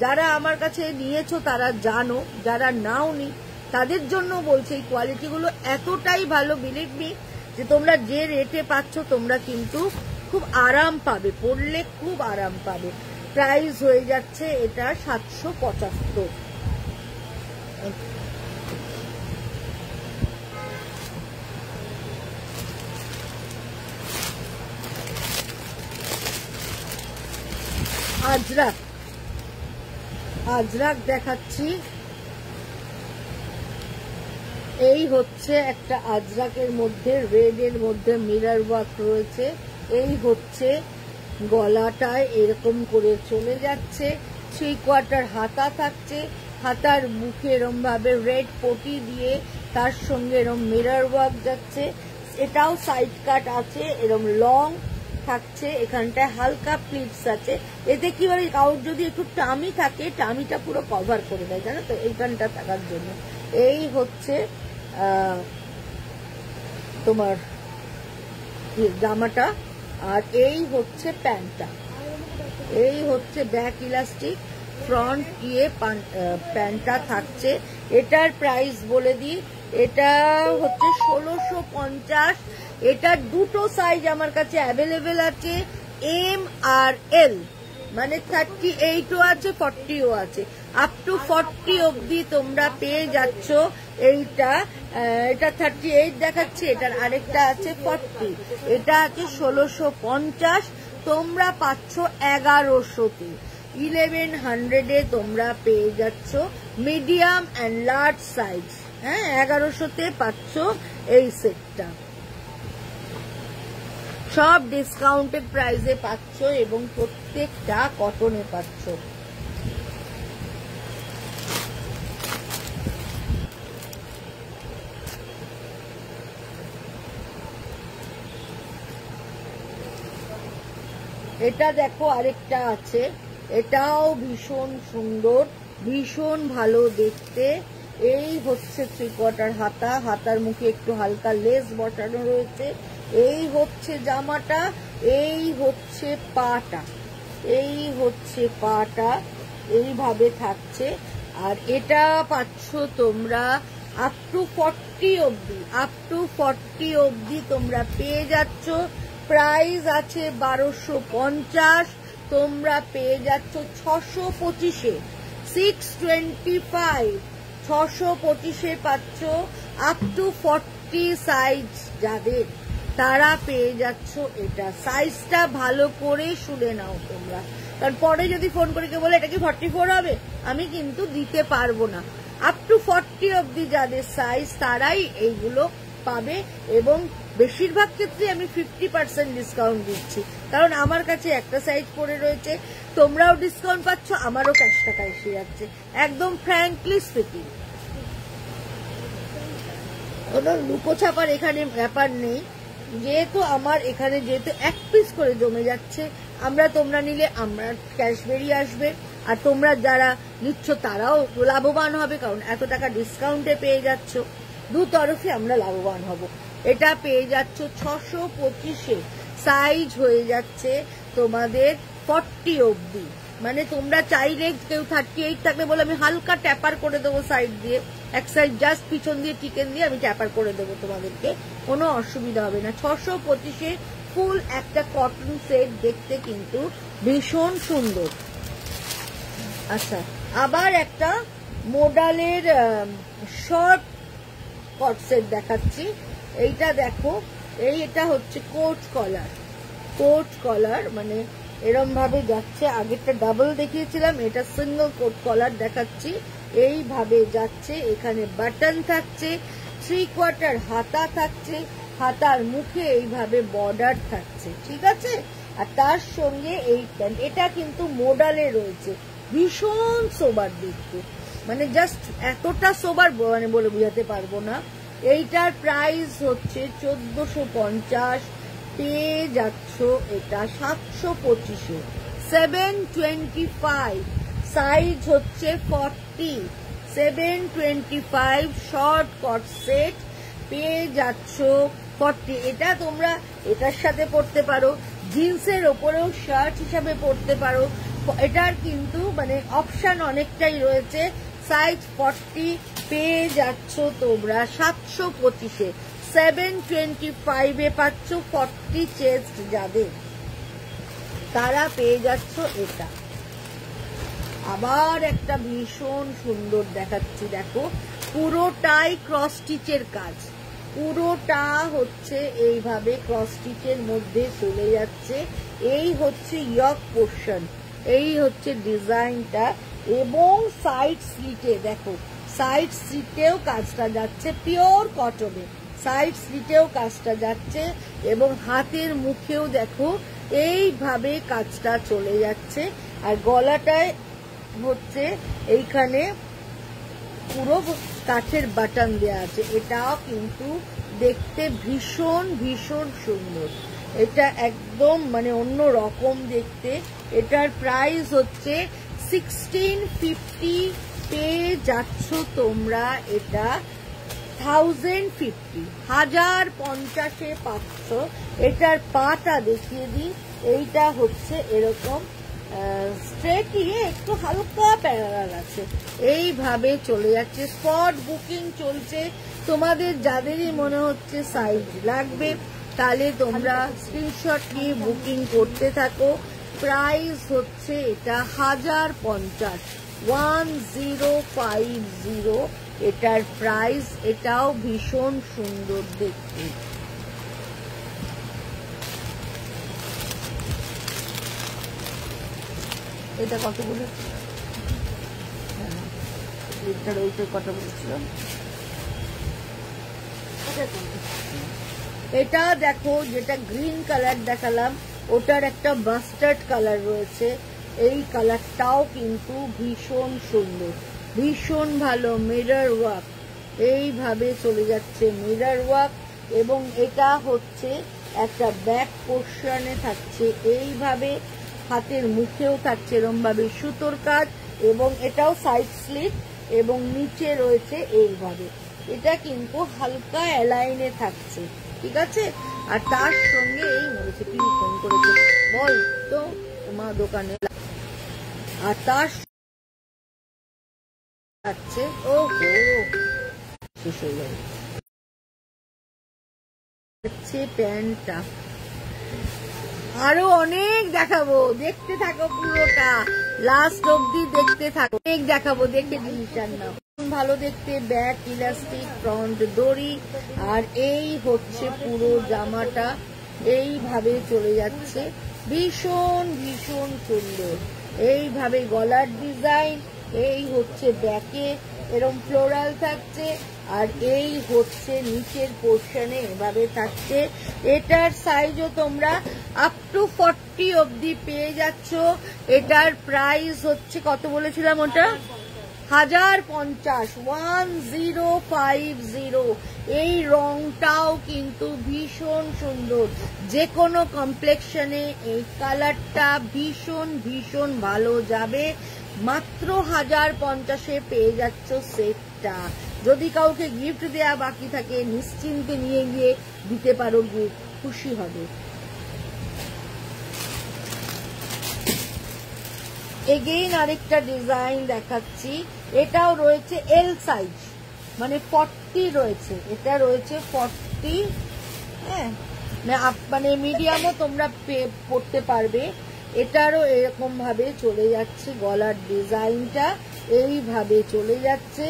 যারা আমার কাছে নিয়েছো তারা জানো, যারা নাওনি তাদের জন্য বলছি এই কোয়ালিটিগুলো এতটাই ভালো, বিলিভ মি, যে তোমরা যে রেটে পাচ্ছ তোমরা কিন্তু খুব আরাম পাবে, পরলে খুব আরাম পাবে। প্রাইস হয়ে যাচ্ছে এটা 775। আজরাক, আজরাক দেখাচ্ছি। এই হচ্ছে একটা আজরাকের মধ্যে রেড এর মধ্যে মিরর ওয়ার্ক রয়েছে। এই হচ্ছে গলাটায় এরকম করে চলে যাচ্ছে, 3/4 হাতা থাকছে, হাতার মুখে এরম ভাবে রেড পটি দিয়ে তার সঙ্গে এরম মিরর ওয়ার্ক যাচ্ছে। এটাও সাইড কাট আছে, এরম লং থাকছে, এখানটায় হালকা প্লিটস আছে। এতে কি হয়, কাউর যদি একটু টামি থাকে, টামিটা পুরো কভার করে দেয়, জানো তো, এইখানটা থাকার জন্য। এই হচ্ছে তোমার জামাটা, আর এই হচ্ছে প্যান্টটা। এই হচ্ছে ব্যাক ইলাস্টিক, ফ্রন্ট ইয়ে প্যান্টটা থাকছে। এটার প্রাইস বলে দিই, এটা হচ্ছে 1650। এটার দুটো সাইজ আমার কাছে অ্যাভেলেবেল আছে, এম আর এল, মানে 38ও আছে, 40ও আছে। আপ টু 40 অবধি তোমরা পেয়ে যাচ্ছ। এটা 38 দেখাচ্ছে, এটার আরেকটা আছে 40, এটা আছে 1650। তোমরা পাচ্ছ 1100-তে, 1100-এ তোমরা পেয়ে যাচ্ছ মিডিয়াম অ্যান্ড লার্জ সাইজ। হ্যাঁ, 1100-তে পাচ্ছ এই সেটটা। সব ডিসকাউন্টেড প্রাইসে পাচ্ছ এবং প্রত্যেকটা কটনে পাচ্ছ। এটা দেখো আরেকটা আছে, এটাও ভীষণ সুন্দর, ভীষণ ভালো দেখতে। এই হচ্ছে 3/4 হাতা, হাতার মুখে একটু হালকা লেস বসানো রয়েছে। এই হচ্ছে জামাটা, এই হচ্ছে পাটা, এই হচ্ছে পাটা, এইভাবে থাকছে। আর এটা পাচ্ছ তোমরা আপ টু 40 অবধি, আপ টু 40 অবধি তোমরা পেয়ে যাচ্ছ। প্রাইস আছে 1250, তোমরা পেয়ে যাচ্ছ 625-এ, 625, 625-এ পাচ্ছ। আপ টু 40 সাইজ যাদের, তারা পেয়ে যাচ্ছ এটা। সাইজটা ভালো করে শুনে নাও তোমরা, কারণ পরে যদি ফোন করে কেউ বলে এটা কি 44 হবে, আমি কিন্তু দিতে পারবো না। আপ টু 40 অবধি যাদের সাইজ, তারাই এইগুলো পাবে। এবং বেশিরভাগ ক্ষেত্রে আমি 50% ডিসকাউন্ট দিচ্ছি, কারণ আমার কাছে একটা সাইজ পড়ে রয়েছে। তোমরাও ডিসকাউন্ট পাচ্ছ, আমারও ক্যাশ টাকা এসে যাচ্ছে, একদম ফ্র্যাঙ্কলি স্পিকিং। কোনো লুকোছাপার এখানে ব্যাপার নেই। যেহেতু আমার এখানে যেহেতু এক পিস করে জমে যাচ্ছে, তোমরা নিলে আমার ক্যাশ বেরিয়ে আসবে, আর তোমরা যারা নিচ্ছ তারাও লাভবান হবে, কারণ এত টাকা ডিসকাউন্টে পেয়ে যাচ্ছ। দু তরফে আমরা লাভবান হব। এটা পেয়ে যাচ্ছ 625-এ, সাইজ হয়ে যাচ্ছে তোমাদের 40 অবধি। মানে তোমরা চাইলে কেউ 38 থাকলে বলে আমি হালকা ট্যাপার করে দেবো সাইড দিয়ে, এক সাইড জাস্ট পিছন দিয়ে চিকেন দিয়ে আমি ট্যাপার করে দেবো তোমাদেরকে, কোনো অসুবিধা হবে না। 625-এ ফুল একটা কটন সেট, দেখতে কিন্তু ভীষণ সুন্দর। আচ্ছা, আবার একটা মোডালের শর্ট কট সেট দেখাচ্ছি। এইটা দেখো, এটা হচ্ছে কোট কলার, কোট কলার মানে এরম ভাবে যাচ্ছে। আগেরটা ডাবল দেখিয়েছিলাম, এটা সিঙ্গল কোট কলার দেখাচ্ছি। এইভাবে যাচ্ছে, এখানে বাটন থাকছে, 3/4 হাতা থাকছে, হাতার মুখে এইভাবে বর্ডার থাকছে, ঠিক আছে। আর তার সঙ্গে এই প্যান্ট, এটা কিন্তু মোডালে রয়েছে, ভীষণ সোবার দেখতে, মানে জাস্ট এতটা সোবার মানে বলে বুঝাতে পারবো না। এইটার প্রাইস হচ্ছে 1450, পেয়ে যাচ্ছ এটা 725-এ, 725, সাইজ হচ্ছে 40, 725 শর্ট কট সেট পেয়ে যাচ্ছ 40। এটা তোমরা এটার সাথে পরতে পারো, জিন্সের ওপরেও শার্ট হিসাবে পরতে পারো। এটার কিন্তু মানে অপশন অনেকটাই রয়েছে। সাইজ 40 পেয়ে যাচ্ছ তোমরা 725-এ, 725-এ পাচ্ছ 40 চেস্ট যাদের, তারা পেয়ে যাচ্ছ এটা। আবার একটা ভীষণ সুন্দর দেখাচ্ছি, দেখো পুরোটাই ক্রস স্টিচের কাজ, পুরোটা হচ্ছে এইভাবে ক্রস স্টিচের মধ্যে চলে যাচ্ছে। এই হচ্ছে ইয়ক পোর্শন, এই হচ্ছে ডিজাইনটা। এবং সাইড স্লিটে দেখো, সাইড স্লিটেও কাজটা যাচ্ছে পিওর কটনে, সাইড স্লিটেও কাজটা যাচ্ছে এবং হাতের মুখেও দেখো এইভাবে কাজটা চলে যাচ্ছে। আর গলাটায় হচ্ছে এইখানে পুরো কাঠের বাটন দেওয়া আছে। এটাও কিন্তু দেখতে ভীষণ ভীষণ সুন্দর, এটা একদম মানে অন্য রকম দেখতে। এটার প্রাইস হচ্ছে 1650, পেয়ে যাচ্ছ তোমরা এটা 1050, 1050-এ পাচ্ছ। এটার পাটা দেখিয়ে দিই, এইটা হচ্ছে এরকম স্ট্রেটই, একটু হালকা প্যারালাল আছে, এইভাবে চলে যাচ্ছে। স্পট বুকিং চলছে, তোমাদের যাদেরই মনে হচ্ছে সাইজ লাগবে তাহলে তোমরা স্ক্রিনশট নিয়ে বুকিং করতে থাকো। প্রাইস হচ্ছে এটা 1050, 1050 এটার প্রাইস। এটাও ভীষণ সুন্দর দেখতে। এটা কত বলে, এটার ওইটা কত বলেছিলাম। এটা দেখো, যেটা গ্রিন কালার দেখালাম ওটার একটা মাস্টার্ড কালার রয়েছে, এই কালারটাও কিন্তু ভীষণ সুন্দর, ভীষণ ভালো। মিরর ওয়ার্ক এইভাবে চলে যাচ্ছে, মিরর ওয়ার্ক। এবং এটা হচ্ছে একটা ব্যাক পোর্শনে থাকছে এইভাবে, হাতের মুখেও থাকছে এরকম ভাবে সুতোর কাজ, এবং এটাও সাইড স্লিট এবং নিচে রয়েছে এইভাবে। এটা কিন্তু হালকা অ্যালাইনে থাকছে, ঠিক আছে। আর তার সঙ্গে এই বলেছে কি ফোন করেছে বল তো মা দোকানে, আর তার আছে ও শেষ হয়ে যাবে প্যান্টটা। আরো অনেক দেখাবো, দেখতে থাকো পুরোটা, লাস্ট অব্দি দেখতে থাকো, অনেক দেখাবো, দেখে জিনিসটার নাম ভালো দেখতে। ব্যাক ইলাস্টিক, ফ্রন্ট দড়ি, আর এই হচ্ছে পুরো জামাটা এইভাবে চলে যাচ্ছে, ভীষণ ভীষণ সুন্দর। এইভাবে গলার ডিজাইন, এই হচ্ছে ব্যাকে এরকম ফ্লোরাল থাকছে, আর এই হচ্ছে নিচের পোর্শনে এভাবে থাকছে। এটার সাইজও তোমরা আপ টু 40 অবধি পেয়ে যাচ্ছ। এটার প্রাইস হচ্ছে কত বলেছিলাম ওটা, 1050, 1050। এই রংটাও কিন্তু ভীষণ সুন্দর, যে কোনো কমপ্লেক্সনে এই কালারটা ভীষণ ভীষণ ভালো যাবে। মাত্র 1050-এ পেয়ে যাচ্ছ সেটটা। যদি কাউকে গিফট দেয়া বাকি থাকে নিশ্চিন্তে নিয়ে গিয়ে দিতে পারো, গিফট খুশি হবে। এগেইন আরেকটা ডিজাইন দেখাচ্ছি, এটাও রয়েছে এল সাইজ, মানে 40 রয়েছে, এটা রয়েছে 40, হ্যাঁ মানে মিডিয়ামও তোমরা পড়তে পারবে। এটারও এরকম ভাবে চলে যাচ্ছে, গলার ডিজাইনটা এইভাবে চলে যাচ্ছে,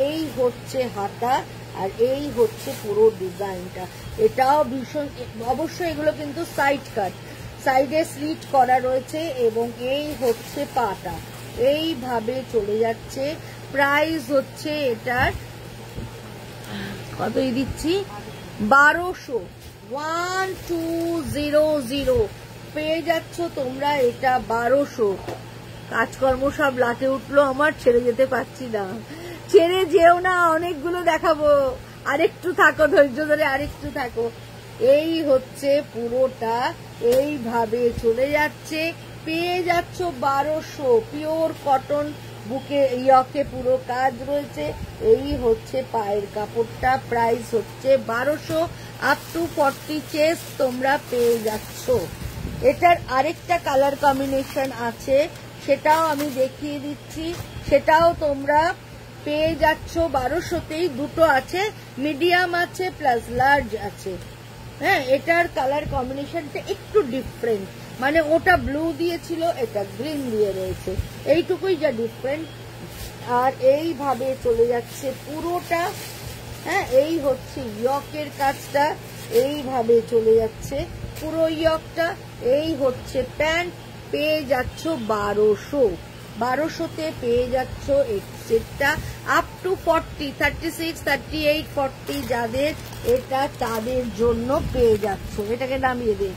এই হচ্ছে হাতা, আর এই হচ্ছে পুরো ডিজাইনটা। এটাও ভীষণ, অবশ্যই এগুলো কিন্তু সাইড কাট, সাইডে স্লিট করা রয়েছে, এবং এই হচ্ছে পাটা এইভাবে চলে যাচ্ছে। প্রাইস হচ্ছে এটার কতই দিচ্ছি, 1200, 1200 পেয়ে যাচ্ছ তোমরা এটা 1200। কাজকর্ম সব লাটে উঠলো আমার, ছেড়ে যেতে পারছি না, ছেড়ে যেও না, অনেকগুলো দেখাবো, আরেকটু থাকো, ধৈর্য ধরে আরেকটু থাকো। এই হচ্ছে পুরোটা এইভাবে চলে যাচ্ছে, পেয়ে যাচ্ছ 1200, পিওর কটন, বুকে ইয়কে পুরো কাজ রয়েছে। এই হচ্ছে পায়ের কাপড়টা, প্রাইস হচ্ছে 1200, আপ টু 40 চেস্ট তোমরা পেয়ে যাচ্ছ। এটার আরেকটা কালার কম্বিনেশন আছে, সেটাও আমি দেখিয়ে দিচ্ছি, সেটাও তোমরা পেয়ে যাচ্ছ 1200-তেই। দুটো আছে, মিডিয়াম আছে প্লাস লার্জ আছে। হ্যাঁ, এটার কালার কম্বিনেশনটা একটু ডিফারেন্ট, মানে ওটা ব্লু দিয়েছিল, এটা গ্রিন দিয়ে রয়েছে, এইটুকুই যা ডিফারেন্ট। আর এইভাবে চলে যাচ্ছে পুরোটা, হ্যাঁ এই হচ্ছে ইয়কের কাজটা, এইভাবে চলে যাচ্ছে পুরো ইয়কটা। এই হচ্ছে প্যান্ট, পেয়ে যাচ্ছ 1200 পেয়ে যাচ্ছ এই সেটটা আপ টু 40, 36, 38, 40 যাদের এটা তাদের জন্য পেয়ে যাচ্ছ। এটাকে নামিয়ে দে।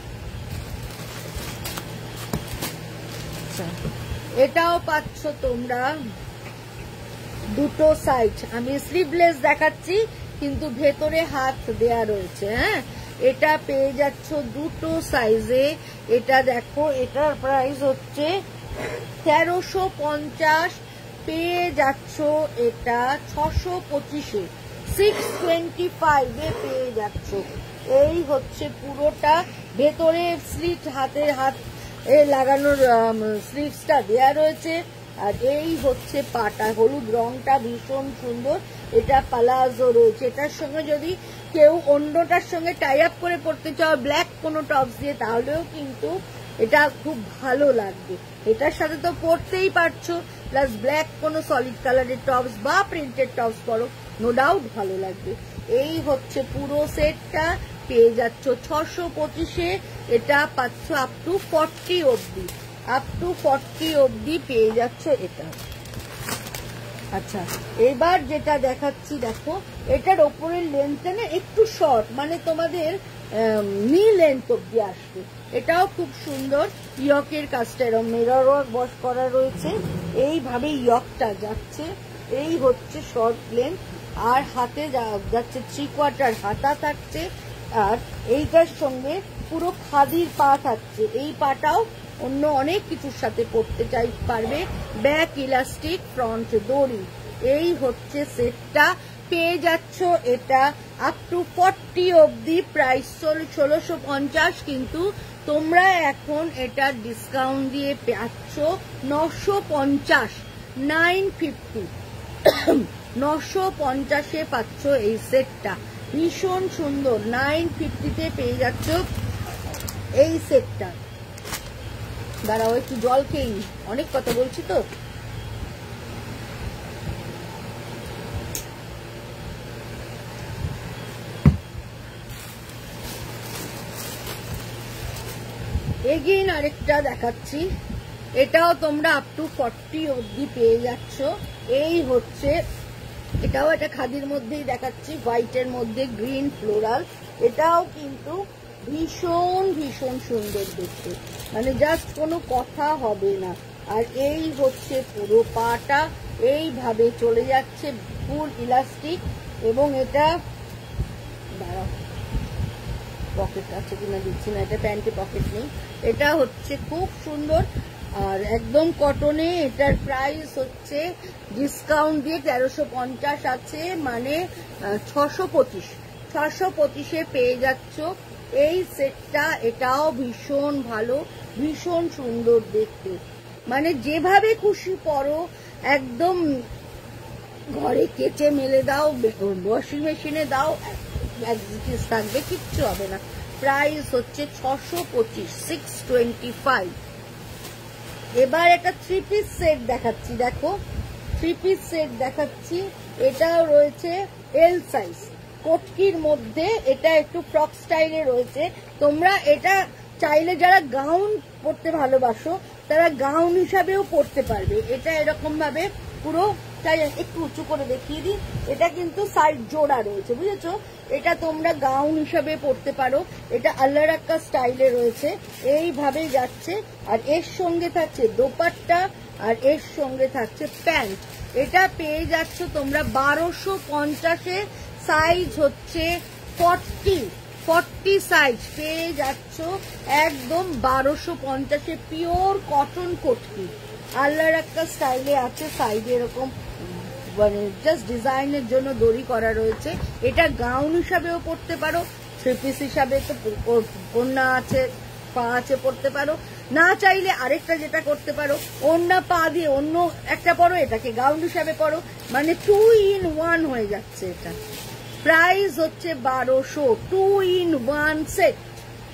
এটাও পাচ্ছ তোমরা দুটো সাইড। আমি স্লিভলেস দেখাচ্ছি কিন্তু ভেতরে হাত দেয়া রয়েছে। হ্যাঁ, এটা পেয়ে যাচ্ছ দুটো সাইজে। এটা দেখো, এটার প্রাইস হচ্ছে 1350, পেয়ে যাচ্ছ এটা 625-এ, 625-এ পেয়ে যাচ্ছ। এই হচ্ছে পুরোটা, ভেতরে স্লিট, হাতের হাত লাগানোর স্লিভসটা দেয়া রয়েছে। আর এই হচ্ছে পাটা, হলুদ রংটা ভীষণ সুন্দর। এটা পালাজো রয়েছে। এটার সঙ্গে যদি কেউ অন্যটার সঙ্গে টাই আপ করে পড়তে চাও ব্ল্যাক কোনো টপস দিয়ে, তাহলেও কিন্তু এটা খুব ভালো লাগবে। এটার সাথে তো পরতেই পারছো, প্লাস ব্ল্যাক কোনো সলিড কালারের টপস বা প্রিন্টেড টপস পরো, নো ডাউট ভালো লাগবে। এই হচ্ছে পুরো সেটটা, পেয়ে যাচ্ছ 625-এ। এটা পাচ্ছ আপ টু 40 অব্দি, আপ টু 40 অব্দি পেয়ে যাচ্ছ এটা। আচ্ছা, এবার যেটা দেখাচ্ছি দেখো, এটার ওপরের লেন্থটা না একটু শর্ট, মানে তোমাদের নি লেন্থ অব্দি আসবে। এটাও খুব সুন্দর, ইয়কের কাজটা এরকম মিরর ওয়ার্ক বস করা রয়েছে। এইভাবে ইয়কটা যাচ্ছে, এই হচ্ছে শর্ট লেন্থ। আর হাতে যাচ্ছে 3/4 হাতা থাকছে। আর এইটার সঙ্গে পুরো খাদির পা থাকছে। এই পাটাও অন্য অনেক কিছুর সাথে পড়তে চাই পারবে। ব্যাক ইলাস্টিক, ফ্রন্ট দড়ি। এই হচ্ছে সেটটা, পেয়ে যাচ্ছ এটা আপ টু 40 অব্দি। প্রাইস 1650, কিন্তু তোমরা এখন এটা ডিসকাউন্ট দিয়ে পাচ্ছ 950, 950, 950-এ পাচ্ছ এই সেটটা। ভীষণ সুন্দর, 950-তে পেয়ে যাচ্ছ এই সেটটা। দাঁড়াও একটু জল খেয়ে নি, অনেক কথা বলছি তো। এগেইন আরেকটা দেখাচ্ছি, এটাও তোমরা আপ টু 40 অব্দি পেয়ে যাচ্ছ। এই হচ্ছে, এটাও একটা খাদির মধ্যেই দেখাচ্ছি, হোয়াইটের মধ্যে গ্রিন ফ্লোরাল। এটাও কিন্তু ভীষণ ভীষণ সুন্দর দেখতে, মানে জাস্ট কোনো কথা হবে না। আর এই হচ্ছে পুরো পাটা, এইভাবে চলে যাচ্ছে, ফুল ইলাস্টিক। এবং এটা দাঁড়াও, পকেট আছে কিনা দিচ্ছি না, এটা প্যান্টে পকেট নেই। এটা হচ্ছে খুব সুন্দর আর একদম কটনে। এটার প্রাইস হচ্ছে ডিসকাউন্ট দিয়ে 1350 আছে, মানে 625-এ পেয়ে যাচ্ছ এই সেটটা। এটাও ভীষণ ভালো, ভীষণ সুন্দর দেখতে, মানে যেভাবে খুশি পরো, একদম ঘরে কেচে মেলে দাও, ওয়াশিং মেশিনে দাও, থাকবে, কিচ্ছু হবে না। প্রাইস হচ্ছে 625, 625। এবার একটা 3 পিস সেট দেখাচ্ছি, দেখো 3 পিস সেট দেখাচ্ছি। এটাও রয়েছে এল সাইজ, কটকির মধ্যে। এটা একটু ফ্রক স্টাইলে রয়েছে। তোমরা এটা চাইলে যারা গাউন পরতে ভালোবাসো তারা গাউন হিসাবেও পরতে পারবে। এটা এরকম ভাবে পুরো, তাই একটু উঁচু করে দেখিয়ে দিই, এটা কিন্তু সাইড জোড়া রয়েছে, বুঝেছো? এটা তোমরা গাউন হিসাবে পরতে পারো। এটা আল্লাহ রাক্কা স্টাইলে রয়েছে, এইভাবে যাচ্ছে। আর এর সঙ্গে থাকছে দোপাট্টা, আর এর সঙ্গে থাকছে প্যান্ট। এটা পেয়ে যাচ্ছ তোমরা 1250-এ, সাইজ হচ্ছে 40 সাইজ পেয়ে যাচ্ছ একদম 1250-এ। পিওর কটন কটকি, আল্লাহ রাক্কা স্টাইলে আছে। সাইডে এরকম মানে জাস্ট ডিজাইনের জন্য দড়ি করা রয়েছে। এটা গাউন হিসাবেও পরতে পারো, 3 পিস হিসাবে তো কন্যা আছে, পা আছে, পরতে পারো। না চাইলে আরেকটা যেটা করতে পারো, ওন্না পা দিয়ে অন্য একটা পরো, এটাকে গাউন হিসাবে পরো, মানে 2 in 1 হয়ে যাচ্ছে এটা। প্রাইস হচ্ছে 1200, 2 in 1 সেট,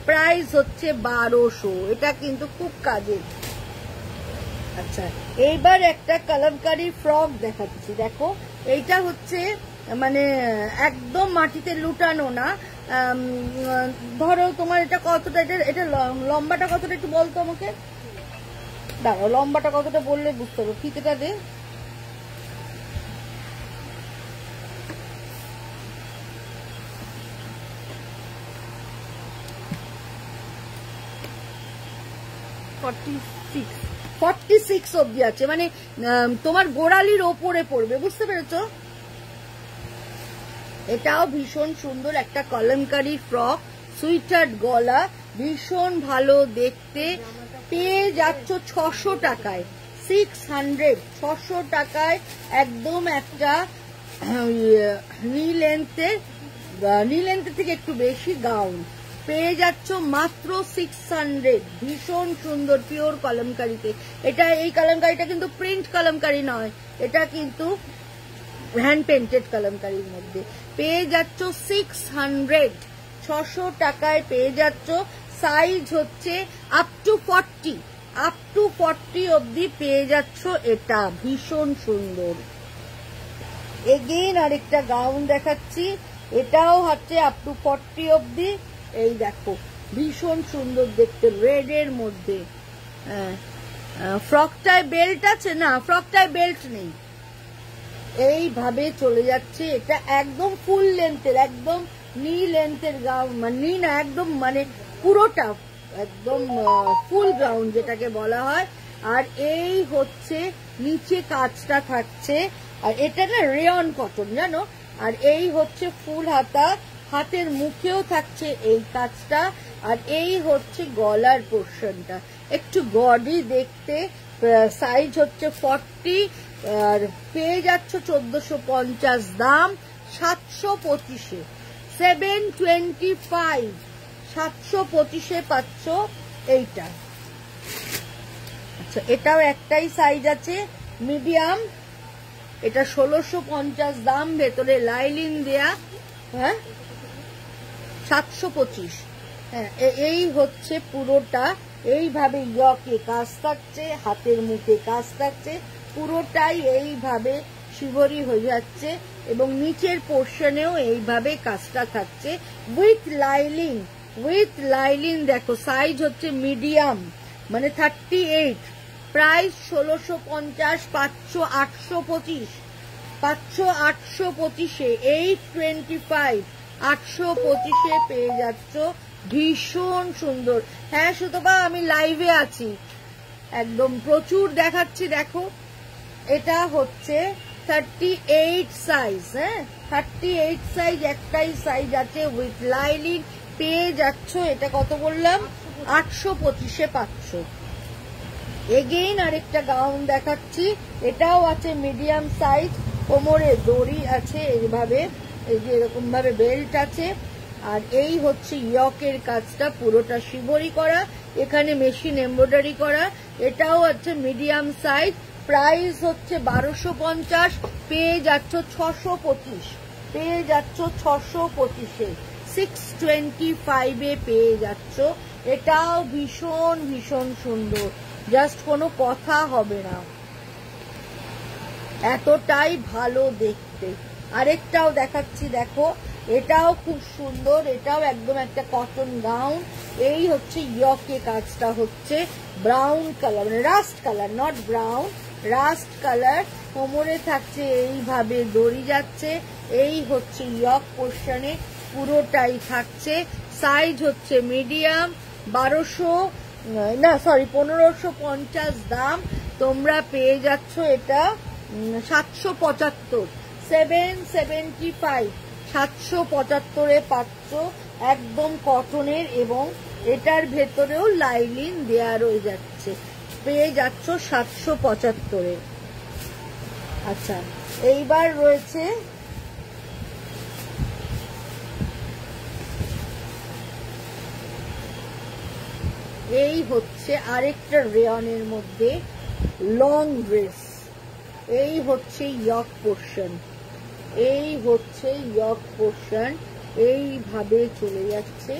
প্রাইস হচ্ছে 1200। এটা কিন্তু খুব কাজের। আচ্ছা, এইবার একটা কালামকারী ফ্রক দেখাচ্ছি, দেখো। এইটা হচ্ছে মানে একদম মাটিতে লুটানো না। ধরো তোমার এটা কতটা, এটা লম্বাটা কতটা একটু বলতো আমাকে। দাঁড়াও, লম্বাটা কতটা বললে বুঝতে পারবো। ফিতেটা দে। ফর্টি সিক্স অব্দি আছে, মানে তোমার গোড়ালির ওপরে পড়বে, বুঝতে পেরেছো? এটাও ভীষণ সুন্দর একটা কলমকারি ফ্রক, সুইটার গলা, ভীষণ ভালো দেখতে। পেয়ে যাচ্ছ 600 টাকায়, 600, 600 টাকায় একদম একটা নি লেন্থের থেকে একটু বেশি গাউন পেয়ে যাচ্ছ মাত্র 600। ভীষণ সুন্দর পিওর কলমকারিতে। এটা, এই কলমকারিটা কিন্তু প্রিন্ট কলমকারি নয়, এটা কিন্তু হ্যান্ড পেন্টেড কলমকারির মধ্যে পেয়ে যাচ্ছ 600, 600 টাকায় পেয়ে যাচ্ছ। সাইজ হচ্ছে আপ টু 40 অব্দি পেয়ে যাচ্ছ। এটা ভীষণ সুন্দর। এগেইন আরেকটা গাউন দেখাচ্ছি, এটাও হচ্ছে আপ টু 40 অব্দি। এই দেখো ভীষণ সুন্দর দেখতে, রেড এর মধ্যে। ফ্রকটায় বেল্ট আছে না? ফ্রকটায় বেল্ট নেই, এইভাবে চলে যাচ্ছে। এটা একদম ফুল লেন্থের, একদম নি লেন্থের গাউন, মানে নি না, একদম মানে পুরোটা একদম ফুল গাউন যেটাকে বলা হয়। আর এই হচ্ছে নিচে কাজটা থাকছে, আর এটা না রেয়ন কটন জানো। আর এই হচ্ছে ফুল হাতা, হাতের মুখেও থাকছে এই কাজটা। আর এই হচ্ছে গলার পোর্শনটা, একটু গডি দেখতে। সাইজ হচ্ছে 40, আর পেয়ে যাচ্ছ 1450 দাম। 725-এ 725, 725-এ পাচ্ছ এইটা। আচ্ছা, এটাও একটাই সাইজ আছে, মিডিয়াম। এটা 1650 দাম, ভেতরে লাইলিন দেয়া। হ্যাঁ, 725। হ্যাঁ, এই হচ্ছে পুরোটা। এইভাবে ইয়কে কাজ থাকছে, হাতের মুখে কাজ থাকছে, পুরোটাই এইভাবে শিবরি হয়ে যাচ্ছে। এবং নিচের পোর্শনেও এইভাবে কাজটা থাকছে উইথ লাইলিন। দেখো সাইজ হচ্ছে মিডিয়াম, মানে 38। প্রাইস 1650, 825, 825-এ 825, 825-এ পেয়ে যাচ্ছ। ভীষণ সুন্দর। হ্যাঁ সুতপা, আমি লাইভে আছি, একদম প্রচুর দেখাচ্ছি। দেখো এটা হচ্ছে 38 সাইজ। হ্যাঁ, 38 সাইজ, একটাই সাইজ আছে উইথ লাইলিন পেয়ে যাচ্ছ। এটা কত বললাম? 825-এ পাচ্ছ। এগেইন আরেকটা গাউন দেখাচ্ছি, এটাও আছে মিডিয়াম সাইজ, কোমরে দড়ি আছে এইভাবে, এই যে এরকম ভাবে বেল্ট আছে। আর এই হচ্ছে ইয়কের কাজটা, পুরোটা শিবরি করা, এখানে মেশিন এমব্রয়ডারি করা। এটাও আছে মিডিয়াম সাইজ, প্রাইস হচ্ছে 1250, পেয়ে যাচ্ছ 625, পেয়ে যাচ্ছ 625-এ 625-এ পেয়ে যাচ্ছ। এটাও ভীষণ ভীষণ সুন্দর, জাস্ট কোনো কথা হবে না, এতটাই ভালো দেখতে। আরেকটাও দেখাচ্ছি, দেখো এটাও খুব সুন্দর, এটাও একদম একটা কটন গাউন। এই হচ্ছে ইয়কে কাজটা হচ্ছে ব্রাউন কালার, মানে rushed colour, not brown, rushed colour. কোমরে থাকছে এইভাবে দড়ি যাচ্ছে। এই হচ্ছে ইয়ক পোর্শনে পুরোটাই থাকছে। সাইজ হচ্ছে মিডিয়াম, 1550 দাম। তোমরা পেয়ে যাচ্ছ এটা 775, 775, 775-এ পাচ্ছ, একদম কটনের। এবং এটার ভেতরেও লাইলিন দেয়া রয়ে যাচ্ছে, পেয়ে যাচ্ছ 775-এ। আচ্ছা, এইবার রয়েছে এই হচ্ছে আরেকটা রেয়নের মধ্যে লং ড্রেস। এই হচ্ছে ইয়ক পোর্শন, এই হচ্ছে ইয়ক পোর্শন, এইভাবে চলে যাচ্ছে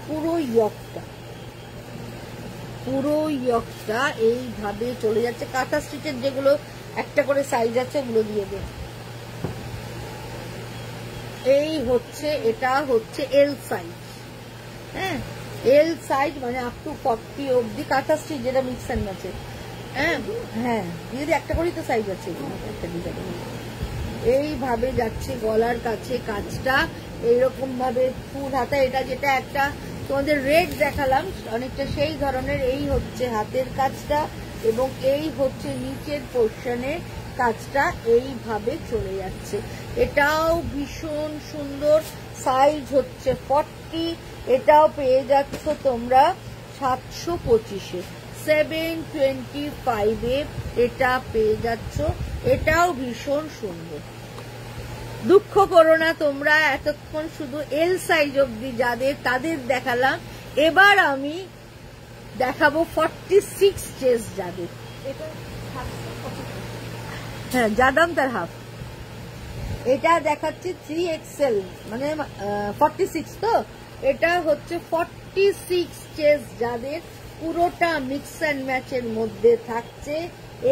পুরো ইয়কটা, পুরো ইয়কটা এইভাবে চলে যাচ্ছে। কাঁথা স্টিচের যেগুলো একটা করে সাইজ আছে ওগুলো দিয়ে দেন। এই হচ্ছে, এটা হচ্ছে এল সাইজ। হ্যাঁ, এল সাইজ মানে আপ টু 40 অব্দি কাঁথা স্টিচ, যেটা মিক্স অ্যান্ড ম্যাচের। হ্যাঁ হ্যাঁ, যদি একটা করেই তো সাইজ আছে, একটা ডিজাইন এইভাবে যাচ্ছে গলার কাছে কাজটা, এইরকম ভাবে ফুল হাতা। এটা যেটা একটা তোমাদের রেড দেখালাম অনেকটা সেই ধরনের, এই হচ্ছে হাতের কাজটা এবং এই হচ্ছে নিচের পোর্শনের কাজটা, এইভাবে চলে যাচ্ছে। এটাও ভীষণ সুন্দর, সাইজ হচ্ছে 40, এটাও পেয়ে যাচ্ছ তোমরা 725-এ, 725-এ এটা পেয়ে যাচ্ছ। এটাও ভীষণ সুন্দর। দুঃখ করো না তোমরা, এতক্ষণ শুধু এল সাইজ অব্দি যাদের তাদের দেখালাম, এবার আমি দেখাবো 46 চেস্ট যাদের। হ্যাঁ, যা দাম তার হাফ। এটা দেখাচ্ছি 3XL মানে 46, তো এটা হচ্ছে 46 চেস্ট যাদের, পুরোটা মিক্স অ্যান্ড ম্যাচের মধ্যে থাকছে।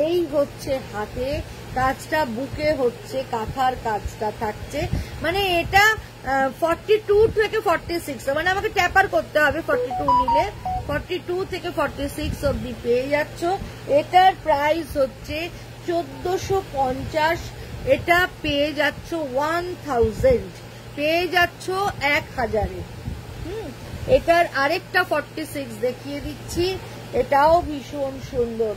এই হচ্ছে হাতে কাজটা, বুকে হচ্ছে কাঁথার কাজটা থাকছে। মানে এটা 42 থেকে 46, মানে আমাকে ট্যাপার করতে হবে 42 নিলে, 42 থেকে 46 অব্দি পেয়ে যাচ্ছ। এটার প্রাইস হচ্ছে 1450, এটা পেয়ে যাচ্ছ 1000, পেয়ে যাচ্ছ 1000-এ। এটার আরেকটা 46 দেখিয়ে দিচ্ছি, এটাও ভীষণ সুন্দর।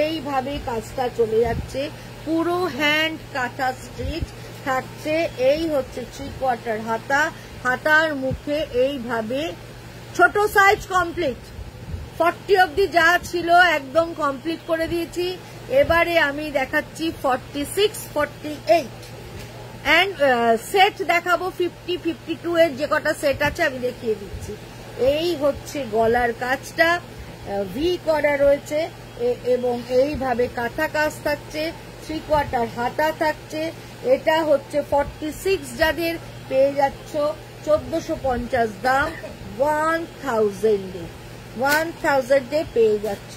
এইভাবে কাজটা চলে যাচ্ছে, পুরো হ্যান্ড কাটা স্টিচ থাকছে। এই হচ্ছে 3/4 হাতা, হাতার মুখে এইভাবে ছোট সাইজ কমপ্লিট, 40 অব্দি যা ছিল একদম কমপ্লিট করে দিয়েছি। এবারে আমি দেখাচ্ছি 46, 48 এন্ড সেট দেখাবো 50, 52 এর যে কটা সেট আছে আমি দেখিয়ে দিচ্ছি। এই হচ্ছে গলার কাজটা, ভি করা রয়েছে এবং এইভাবে কাঁথা কাজ থাকছে, 3/4 হাতা থাকছে। এটা হচ্ছে 46 যাদের, পেয়ে যাচ্ছ 1450 দাম, 1000-এ পেয়ে যাচ্ছ।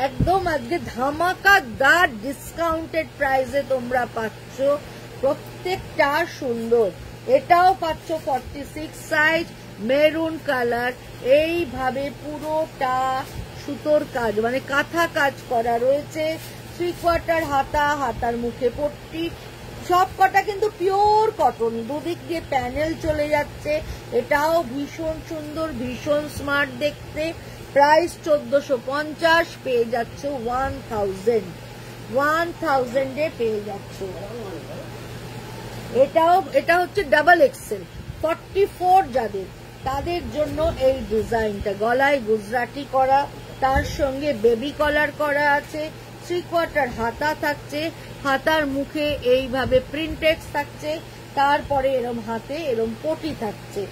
একদম আজকে ধামাকাদার ডিসকাউন্টেড প্রাইসে তোমরা পাচ্ছ, প্রত্যেকটা সুন্দর। এটাও পাচ্ছ 46 সাইজ, মেরুন কালার, এইভাবে পুরোটা সুতোর কাজ মানে কাঁথা কাজ করা রয়েছে। 3/4 হাতা, হাতার মুখে পট্টি, সব কটা কিন্তু পিওর কটন, দুদিক দিয়ে প্যানেল চলে যাচ্ছে। এটাও ভীষণ সুন্দর, ভীষণ স্মার্ট দেখতে। প্রাইস 1450, পেয়ে যাচ্ছ 1000-এ পেয়ে যাচ্ছ। এটা হচ্ছে ডাবল এক্সেল, 44 যাদের, তাদের জন্য এই ডিজাইনটা। গলায় গুজরাটি করা, তার সঙ্গে বেবি কলার করা আছে, 3/4 হাতা থাকছে, হাতার মুখে এইভাবে প্রিন্টেক্স থাকছে, তারপরে এরম হাতে এরম পটি থাকছে,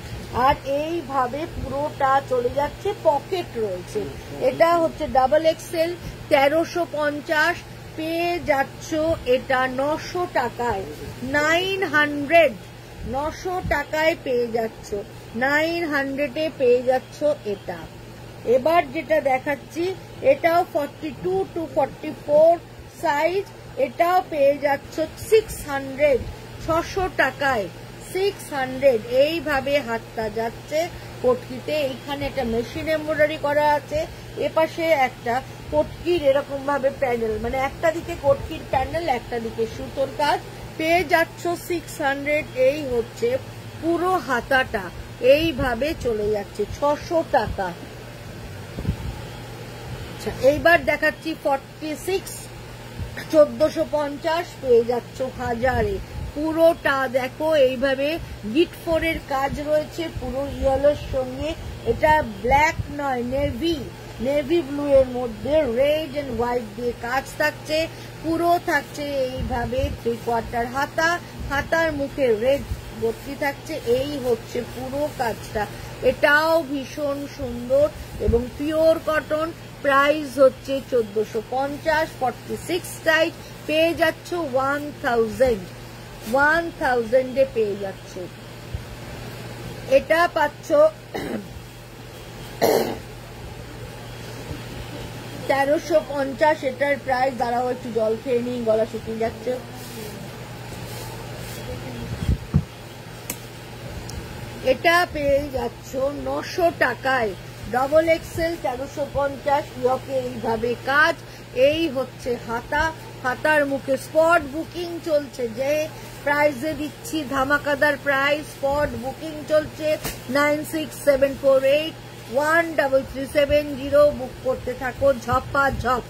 আর এইভাবে পুরোটা চলে যাচ্ছে, পকেট রয়েছে। এটা হচ্ছে ডাবল এক্সেল, 1350, পেয়ে যাচ্ছ এটা 900 টাকায়, 900 টাকায় পেয়ে যাচ্ছ, 900-এ পেয়ে যাচ্ছ এটা। এবার যেটা দেখাচ্ছি এটাও 42 to 44 সাইজ, এটাও পেয়ে যাচ্ছ 600 টাকায়, 600। এইভাবে হাতটা যাচ্ছে পটকিতে, এইখানে একটা মেশিন এমব্রয়ডারি করা আছে, এপাশে একটা পটকির এরকম ভাবে প্যানেল, মানে একটা দিকে পটকির প্যানেল, একটা দিকে সুতোর কাজ, পেয়ে যাচ্ছ 600। এই হচ্ছে পুরো হাতাটা, এইভাবে চলে যাচ্ছে 600 টাকা। এইবার দেখাচ্ছি 46, 1450, পেয়ে যাচ্ছ 1000-এ। পুরোটা দেখো এইভাবে গিট 4-এর কাজ রয়েছে পুরো ইয়েলোর সঙ্গে, এটা ব্ল্যাক নয়, নেভি ব্লু এর মধ্যে রেড এন্ড হোয়াইট দিয়ে কাজ থাকছে, পুরো থাকছে এইভাবে 3/4 হাতা, হাতার মুখে রেড ভর্তি থাকছে। এই হচ্ছে পুরো কাজটা, এটাও ভীষণ সুন্দর এবং পিওর কটন। প্রাইস হচ্ছে 1450, 46 সাইজ, পেয়ে যাচ্ছ 1000-এ পেয়ে যাচ্ছ। এটা পাচ্ছ 1350, এটার প্রাইস, দাঁড়াও একটু জল খেয়ে নিই, গলা শুকিয়ে যাচ্ছে। এটা পেয়ে যাচ্ছ 900 টাকায়, ডবল এক্সেল 1350, ইয়কে এইভাবে কাজ। এই হচ্ছে হাতা, হাতার মুখে স্পট বুকিং চলছে, যে প্রাইসে দিচ্ছি ধামাকাদার প্রাইস, স্পট বুকিং চলছে 9674813370, বুক করতে থাকো ঝপা ঝপ।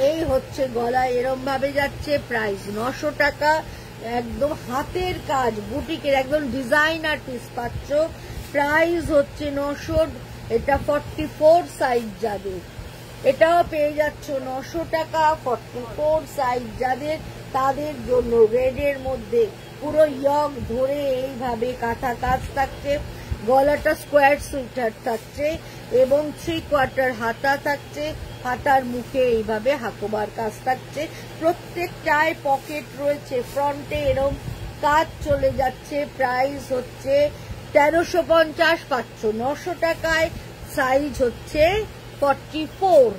এই হচ্ছে গলা, এরম ভাবে যাচ্ছে, প্রাইস 900 টাকা, একদম হাতের কাজ বুটিকের একদম ডিজাইনার পিস পাচ্ছ, প্রাইস হচ্ছে 900। এটা 44 সাইজ যাদের, এটাও পেয়ে যাচ্ছ 900 টাকা। 44 সাইজ যাদের, তাদের জন্য রেডের মধ্যে পুরো ইয়ক ধরে এইভাবে কাঁথা কাজ থাকছে, গলাটা স্কোয়ার সুইটার থাকছে এবং 3/4 হাতা থাকছে, হাতার মুখে এইভাবে হাকোবার কাজ থাকছে, প্রত্যেকটায় পকেট রয়েছে, ফ্রন্টে এরম কাজ চলে যাচ্ছে। প্রাইস হচ্ছে 1350, পাচ্ছ 900 টাকায়, সাইজ হচ্ছে 44।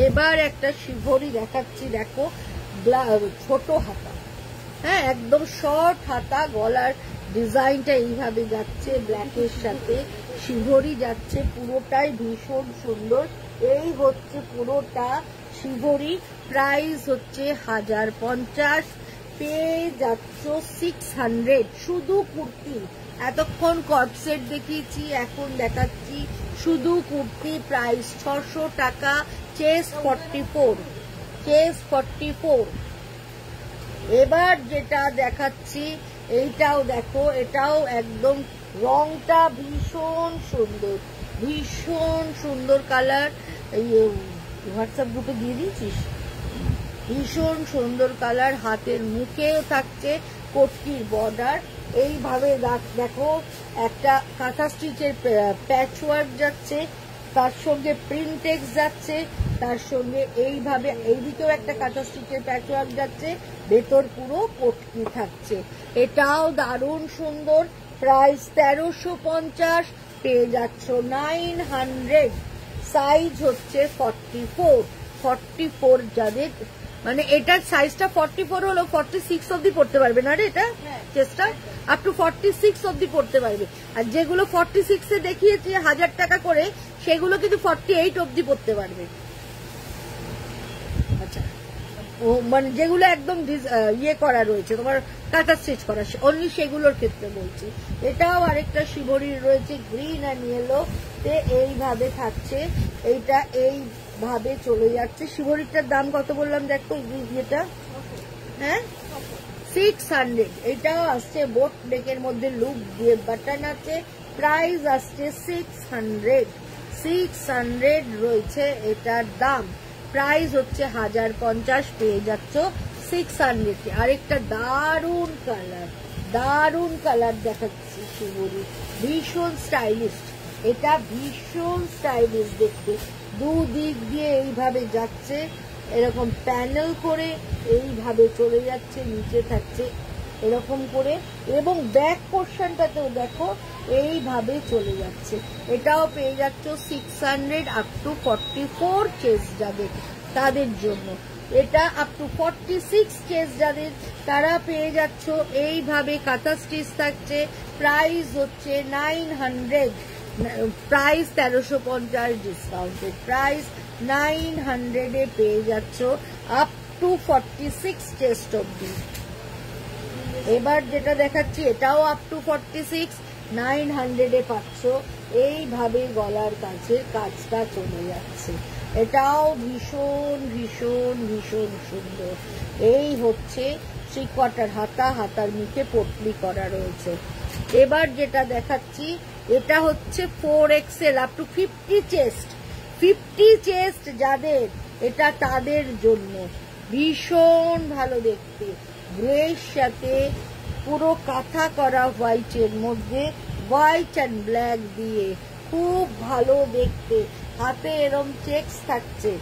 এবার একটা শিভরি দেখাচ্ছি, দেখো ছোট হাতা, হ্যাঁ একদম শর্ট হাতা, গলার ডিজাইনটা এইভাবে যাচ্ছে, ব্ল্যাকের সাথে শিভরি যাচ্ছে, পুরোটাই ভীষণ সুন্দর। এই হচ্ছে পুরোটা শিভরি, প্রাইস হচ্ছে 1050, পেয়ে যাচ্ছ 600। শুধু কুর্তি, এতক্ষণ কর্পসেট দেখিয়েছি, এখন দেখাচ্ছি শুধু কুর্তি, প্রাইস 600 টাকা, চেস্ট 44, চেস্ট 44। এবার যেটা দেখাচ্ছি এইটাও দেখো, এটাও একদম রংটা ভীষণ সুন্দর, ভীষণ সুন্দর কালার। এই হোয়াটসঅ্যাপ গ্রুপে দিয়ে দিয়েছিস, ভীষণ সুন্দর কালার, হাতের মুখেও থাকছে কোটকির বর্ডার, এইভাবে দেখো একটা কাঁথা স্টিচের প্যাচ ওয়ার্ক যাচ্ছে, তার সঙ্গে প্রিন্টেক্স যাচ্ছে, তার সঙ্গে এইভাবে এইদিকেও একটা কাঁথা স্টিচের প্যাচ ওয়ার্ক যাচ্ছে, ভেতর পুরো কোটকি থাকছে। এটাও দারুণ সুন্দর, প্রাইস 1350, পেয়ে যাচ্ছ 900, সাইজ হচ্ছে 44 যাদের, মানে এটার সাইজটা 44 হলো, 46 অব্দি পড়তে পারবে না রে, এটা চেষ্টা আপ টু 46 অব্দি পড়তে পারবে, আর যেগুলো 46 এ দেখিয়েছি 1000 টাকা করে, সেগুলো কিন্তু 48 অব্দি পড়তে পারবে। আচ্ছা, ও মানে যেগুলো একদম ইয়ে করা রয়েছে তোমার কাটা স্টিচ করা, অনলি সেগুলোর ক্ষেত্রে বলছি। এটাও আরেকটা শিবরির রয়েছে, গ্রিন অ্যান্ড ইয়েলো তে এইভাবে থাকছে, এইটা এইভাবে চলে যাচ্ছে। শিবরিটার দাম কত বললাম দেখো, ইয়েটা হ্যাঁ 600, এটাও আসছে বোট নেকের মধ্যে লুপ দিয়ে বাটন আছে, প্রাইস আসছে 600 রয়েছে এটার দাম, প্রাইস হচ্ছে 1050, পেয়ে যাচ্ছ 600। আরেকটা দারুন কালার দেখাচ্ছি শিবরি, ভীষণ স্টাইলিশ, এটা ভীষণ স্টাইলিশ দেখতে, দুদিক দিয়ে এইভাবে যাচ্ছে, এরকম প্যানেল করে এইভাবে চলে যাচ্ছে, নিচে থাকছে এরকম করে, এবং ব্যাক পোর্শনটাতেও দেখো এইভাবে চলে যাচ্ছে। এটাও পেয়ে যাচ্ছ 600, আপ টু 44 চেস্ট যাদের, তাদের জন্য। এটা আপ টু 46 চেস্ট যাদের, তারা পেয়ে যাচ্ছ এইভাবে কাঁথা স্টিচ থাকছে, প্রাইস হচ্ছে 900, প্রাইস 1350, ডিসকাউন্টেড প্রাইস 900 এ পেয়ে যাচ্ছ আপ টু 46 চেস্ট অব্দি। এবার যেটা দেখাচ্ছি এটাও আপ টু 46, 900 এ পাচ্ছ, এইভাবে গলার কাছে কাজটা চলে যাচ্ছে, এটাও ভীষণ ভীষণ ভীষণ সুন্দর। এই হচ্ছে 3/4 হাতা, হাতার মুখে পটলি করা রয়েছে। এবার যেটা দেখাচ্ছি এটা হচ্ছে 4XL up to 50 chest, 50 chest যাদের, এটা তাদের জন্য ভীষণ ভালো দেখতে, গ্রের সাথে পুরো কাঁথা করা হোয়াইটের মধ্যে, হোয়াইট অ্যান্ড ব্ল্যাক দিয়ে খুব ভালো দেখতে, হাতে এরকম চেকস থাকছে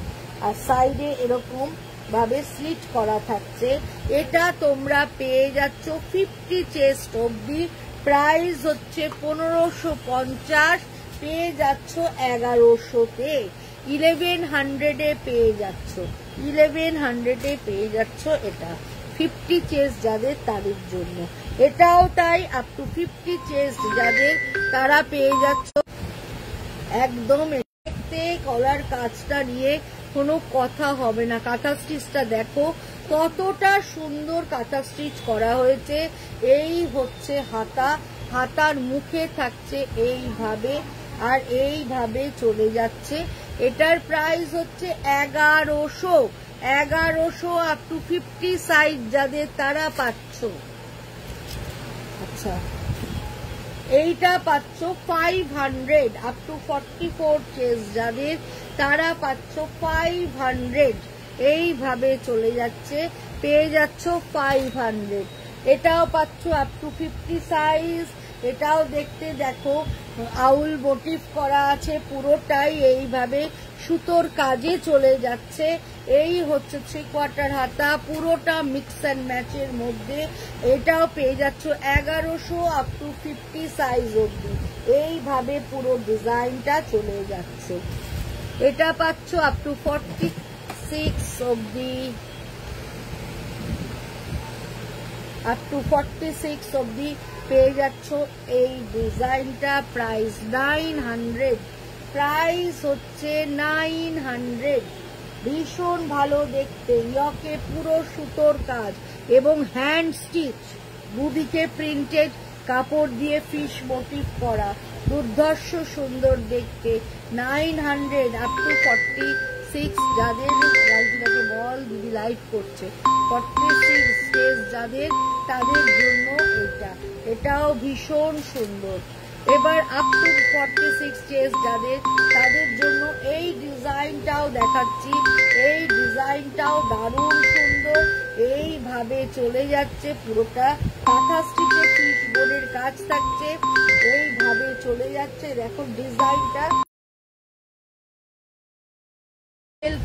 আর সাইডে এরকম ভাবে স্লিট করা থাকছে। এটা তোমরা পেয়ে যাচ্ছ 50 চেস্ট অব্দি, প্রাইস হচ্ছে 1550, পেয়ে যাচ্ছ 1100-তে, 1100 এ পেয়ে যাচ্ছ, 1100 এ পেয়ে যাচ্ছ। এটা 50 চেস্ট যাদের তাদের জন্য। এটাও তাই, আপ টু 50 চেস্ট যাদের তারা পেয়ে যাচ্ছে একদম। দেখতে কলার কাজটা নিয়ে কোনো কথা হবে না। কাঁথা স্টিচটা দেখো কতটা সুন্দর কাঁথা স্টিচ করা হয়েছে। এই হচ্ছে হাতা, হাতার মুখে থাকছে এইভাবে, আর এইভাবে চলে যাচ্ছে। এটার প্রাইস হচ্ছে 1100 আপ টু 50 সাইজ যাদের তারা পাচ্ছ। আচ্ছা, এইটা পাচ্ছ 500 আপ টু 44 চেস্ট যাদের তারা পাচ্ছ 500। এইভাবে চলে যাচ্ছে, পেয়ে যাচ্ছ 500। এটাও পাচ্ছ আপ টু 50 সাইজ। এটাও দেখতে দেখো আউল মোটিভ করা আছে, পুরোটাই এইভাবে সুতোর কাজে চলে যাচ্ছে। এই হচ্ছে 3/4 হাতা, পুরোটা মিক্স অ্যান্ড ম্যাচের মধ্যে। এটাও পেয়ে যাচ্ছ 1100 আপ টু 50 সাইজ অব্দি। এইভাবে পুরো ডিজাইনটা চলে যাচ্ছে। এটা পাচ্ছ আপ টু 46 অব্দি, আপ টু 46 অব্দি পেয়ে যাচ্ছ এই ডিজাইনটা। প্রাইস 900, প্রাইস হচ্ছে 900। ভীষণ ভালো দেখতে, ইয়কে পুরো সুতোর কাজ এবং হ্যান্ড স্টিচ, দুদিকে প্রিন্টেড কাপড় দিয়ে ফিশ মোটিভ করা, দুর্ধর্ষ সুন্দর দেখতে। 900 আপ টু 46 যাদের, রাজদিদাকে বল দিদি লাইভ করছে, 46 স্টেজ যাদের তাদের জন্য এটা। এটাও ভীষণ সুন্দর। এবার আপ টু 46 স্টেজ যাদের তাদের জন্য এই ডিজাইনটাও দেখাচ্ছি। এই ডিজাইনটাও দারুণ সুন্দর। এইভাবে চলে যাচ্ছে, পুরোটা কাঁথা স্টিচে ফিশ বোর্ডের কাজ থাকছে। এইভাবে চলে যাচ্ছে, দেখো ডিজাইনটা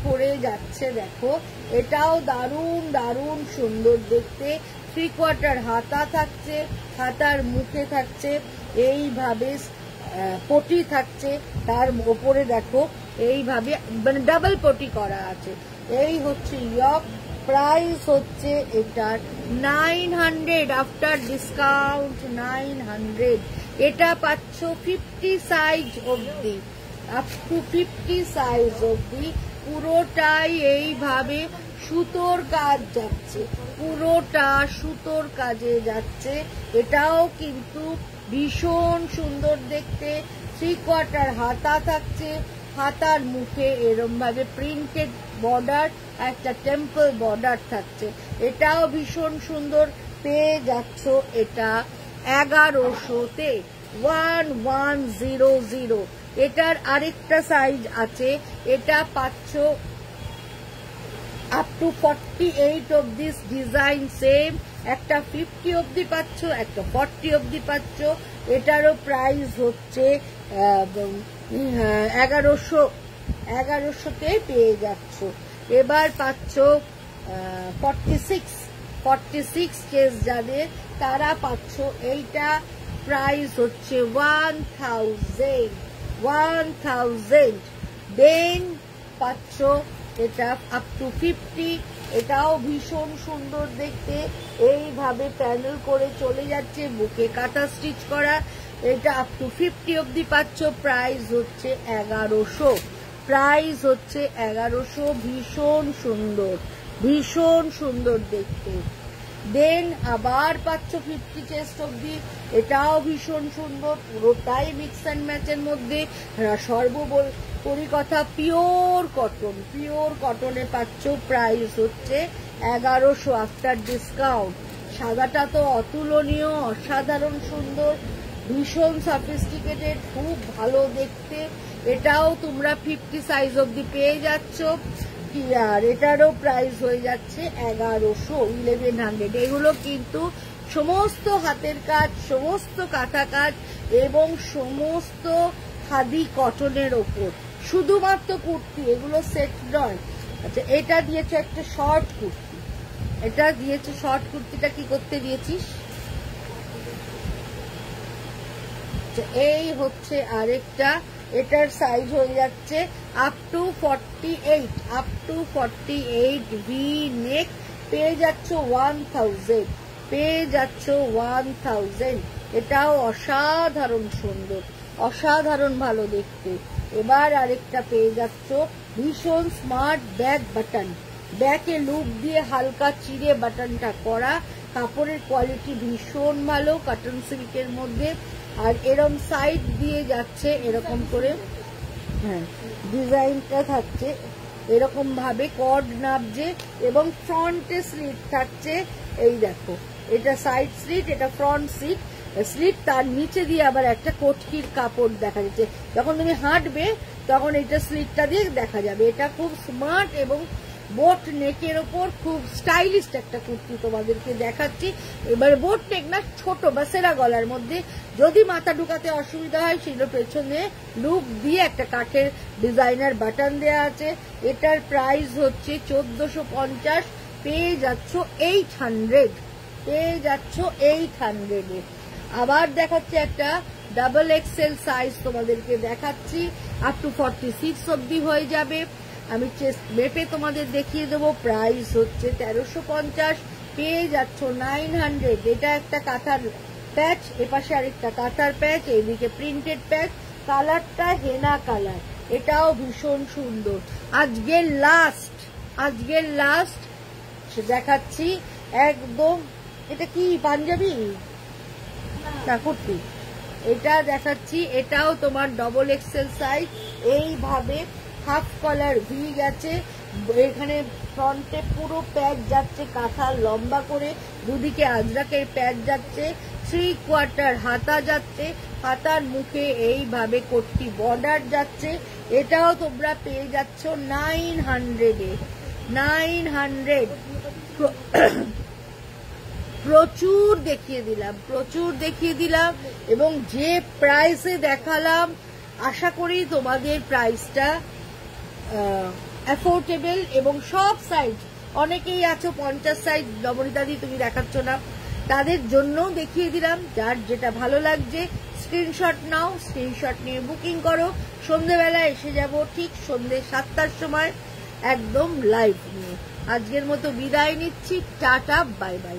করে যাচ্ছে, দেখো এটাও দারুণ দারুণ সুন্দর দেখতে। 3/4 হাতা থাকছে, হাতার মুখে থাকছে এইভাবে পটি থাকছে, তার ওপরে দেখো এইভাবে মানে ডাবল পটি করা আছে। এই হচ্ছে ইয়ক। প্রাইস হচ্ছে এটার 900 আফটার ডিসকাউন্ট 900। এটা পাচ্ছ 50 সাইজ অব্দি, আপ টু 50 সাইজ অব্দি। পুরোটাই এইভাবে সুতোর কাজ যাচ্ছে, পুরোটা সুতোর কাজে যাচ্ছে। এটাও কিন্তু ভীষণ সুন্দর দেখতে। 3/4 হাতা থাকছে, হাতার মুখে এরম ভাবে প্রিন্টেড বর্ডার, একটা টেম্পল বর্ডার থাকছে। এটাও ভীষণ সুন্দর। পেয়ে যাচ্ছ এটা 1100-তে, 1100। এটার আরেকটা সাইজ আছে, এটা পাচ্ছ up to 48 of this design same. একটা 50 অব্দি পাচ্ছ, একটা 40 অব্দি পাচ্ছ। এটারও প্রাইস হচ্ছে 1100-তে পেয়ে যাচ্ছ। এবার পাচ্ছ 46 কেস যাদের তারা পাচ্ছ এইটা। প্রাইস হচ্ছে 1000। দেন পাচ্ছ এটা আপ টু 50। এটাও ভীষণ সুন্দর দেখতে, এইভাবে প্যানেল করে চলে যাচ্ছে, বুকে কাঁথা স্টিচ করা। এটা আপ টু 50 অব্দি পাচ্ছ। প্রাইস হচ্ছে 1100, প্রাইস হচ্ছে 1100। ভীষণ সুন্দর, ভীষণ সুন্দর দেখতে। দেন আবার পাচ্ছ 50 চেস্ট অব্দি। এটাও ভীষণ সুন্দর, পুরোটাই মিক্স অ্যান্ড ম্যাচের মধ্যে। সর্বোপরি কথা পিওর কটনে পাচ্ছ। প্রাইস হচ্ছে 1100 আফটার ডিসকাউন্ট। সাদাটা তো অতুলনীয়, অসাধারণ সুন্দর, ভীষণ সফিস্টিকেটেড, খুব ভালো দেখতে। এটাও তোমরা 50 সাইজ অব্দি পেয়ে যাচ্ছ। আর এটারও প্রাইস হয়ে যাচ্ছে 1100। এগুলো কিন্তু সমস্ত হাতের কাজ, সমস্ত কাঁথা কাজ এবং সমস্ত খাদি কটনের ওপর। শুধুমাত্র কুর্তি, এগুলো সেট নয়। আচ্ছা, এটা দিয়েছে একটা শর্ট কুর্তি, এটা দিয়েছে শর্ট কুর্তিটা কি করতে দিয়েছিস? এই হচ্ছে আরেকটা, এটার সাইজ হয়ে যাচ্ছে আপ টু 48 ভি নেক। পেয়ে যাচ্ছ 1000, পেয়ে যাচ্ছ 1000। এটাও অসাধারণ সুন্দর, অসাধারণ ভালো দেখতে। এবার আরেকটা পেয়ে যাচ্ছ ভীষণ স্মার্ট ব্যাক বাটন, ব্যাকে লুপ দিয়ে হালকা চিড়ে বাটনটা করা, কাপড়ের কোয়ালিটি ভীষণ ভালো, কটন সিল্কের মধ্যে। আর এরকম সাইড দিয়ে যাচ্ছে এরকম করে, হ্যাঁ ডিজাইনটা থাকছে এরকম ভাবে কর্ড নাবছে, এবং ফ্রন্টে স্লিট থাকছে। এই দেখো এটা সাইড স্লিট, এটা ফ্রন্ট স্লিট, তার নিচে দিয়ে আবার একটা কটকির কাপড় দেখা যাচ্ছে। যখন তুমি হাঁটবে তখন এটা স্লিটটা দিয়ে দেখা যাবে। এটা খুব স্মার্ট এবং বোট নেকের ওপর খুব স্টাইলিশ একটা কুর্তি তোমাদেরকে দেখাচ্ছি। এবার বোট নেক না, ছোট বা সেরা গলার মধ্যে, যদি মাথা ঢুকাতে অসুবিধা হয় সেগুলো পেছনে লুপ দিয়ে একটা কাঠের ডিজাইনার বাটন দেয়া আছে। এটার প্রাইস হচ্ছে 1450, পেয়ে যাচ্ছ 800, পেয়ে যাচ্ছ 800-এ। আবার দেখাচ্ছে একটা ডাবল এক্সেল সাইজ তোমাদেরকে দেখাচ্ছি, আপ টু 46 অব্দি হয়ে যাবে। আমি চেস্ট মেপে তোমাদের দেখিয়ে দেবো। প্রাইস হচ্ছে 1350, পেয়ে যাচ্ছ 900। এটা একটা কাঁথার প্যাচ, এপাশে আরেকটা কাঁথার প্যাচ, এইদিকে প্রিন্টেড প্যাচ, কালারটা হেনা কালার, এটাও ভীষণ সুন্দর। আজকের লাস্ট দেখাচ্ছি একদম। এটা কি পাঞ্জাবি না কুর্তি? এটা দেখাচ্ছি, এটাও তোমার ডবল এক্সেল সাইজ। এইভাবে হাফ কলার ভি গেছে, এখানে ফ্রন্টে পুরো প্যাচ যাচ্ছে কাঁথা লম্বা করে, দুদিকে আজরাকের প্যাচ যাচ্ছে, 3/4 হাতা যাচ্ছে, হাতার মুখে এইভাবে কোটটি বর্ডার যাচ্ছে। এটাও তোমরা পেয়ে যাচ্ছ 900-এ, 900। প্রচুর দেখিয়ে দিলাম এবং যে প্রাইসে দেখালাম আশা করি তোমাদের প্রাইসটা অ্যাফোর্ডেবল। এবং সব সাইজ, অনেকেই আছো 50 সাইজ নবনীতাদি তুমি দেখাচ্ছ না, তাদের জন্য দেখিয়ে দিলাম। যার যেটা ভালো লাগছে স্ক্রিনশট নাও, স্ক্রিনশট নিয়ে বুকিং করো। সন্ধ্যেবেলা এসে যাব ঠিক সন্ধ্যে 7টার সময় একদম লাইভ নিয়ে। আজকের মতো বিদায় নিচ্ছি, টাটা বাই বাই।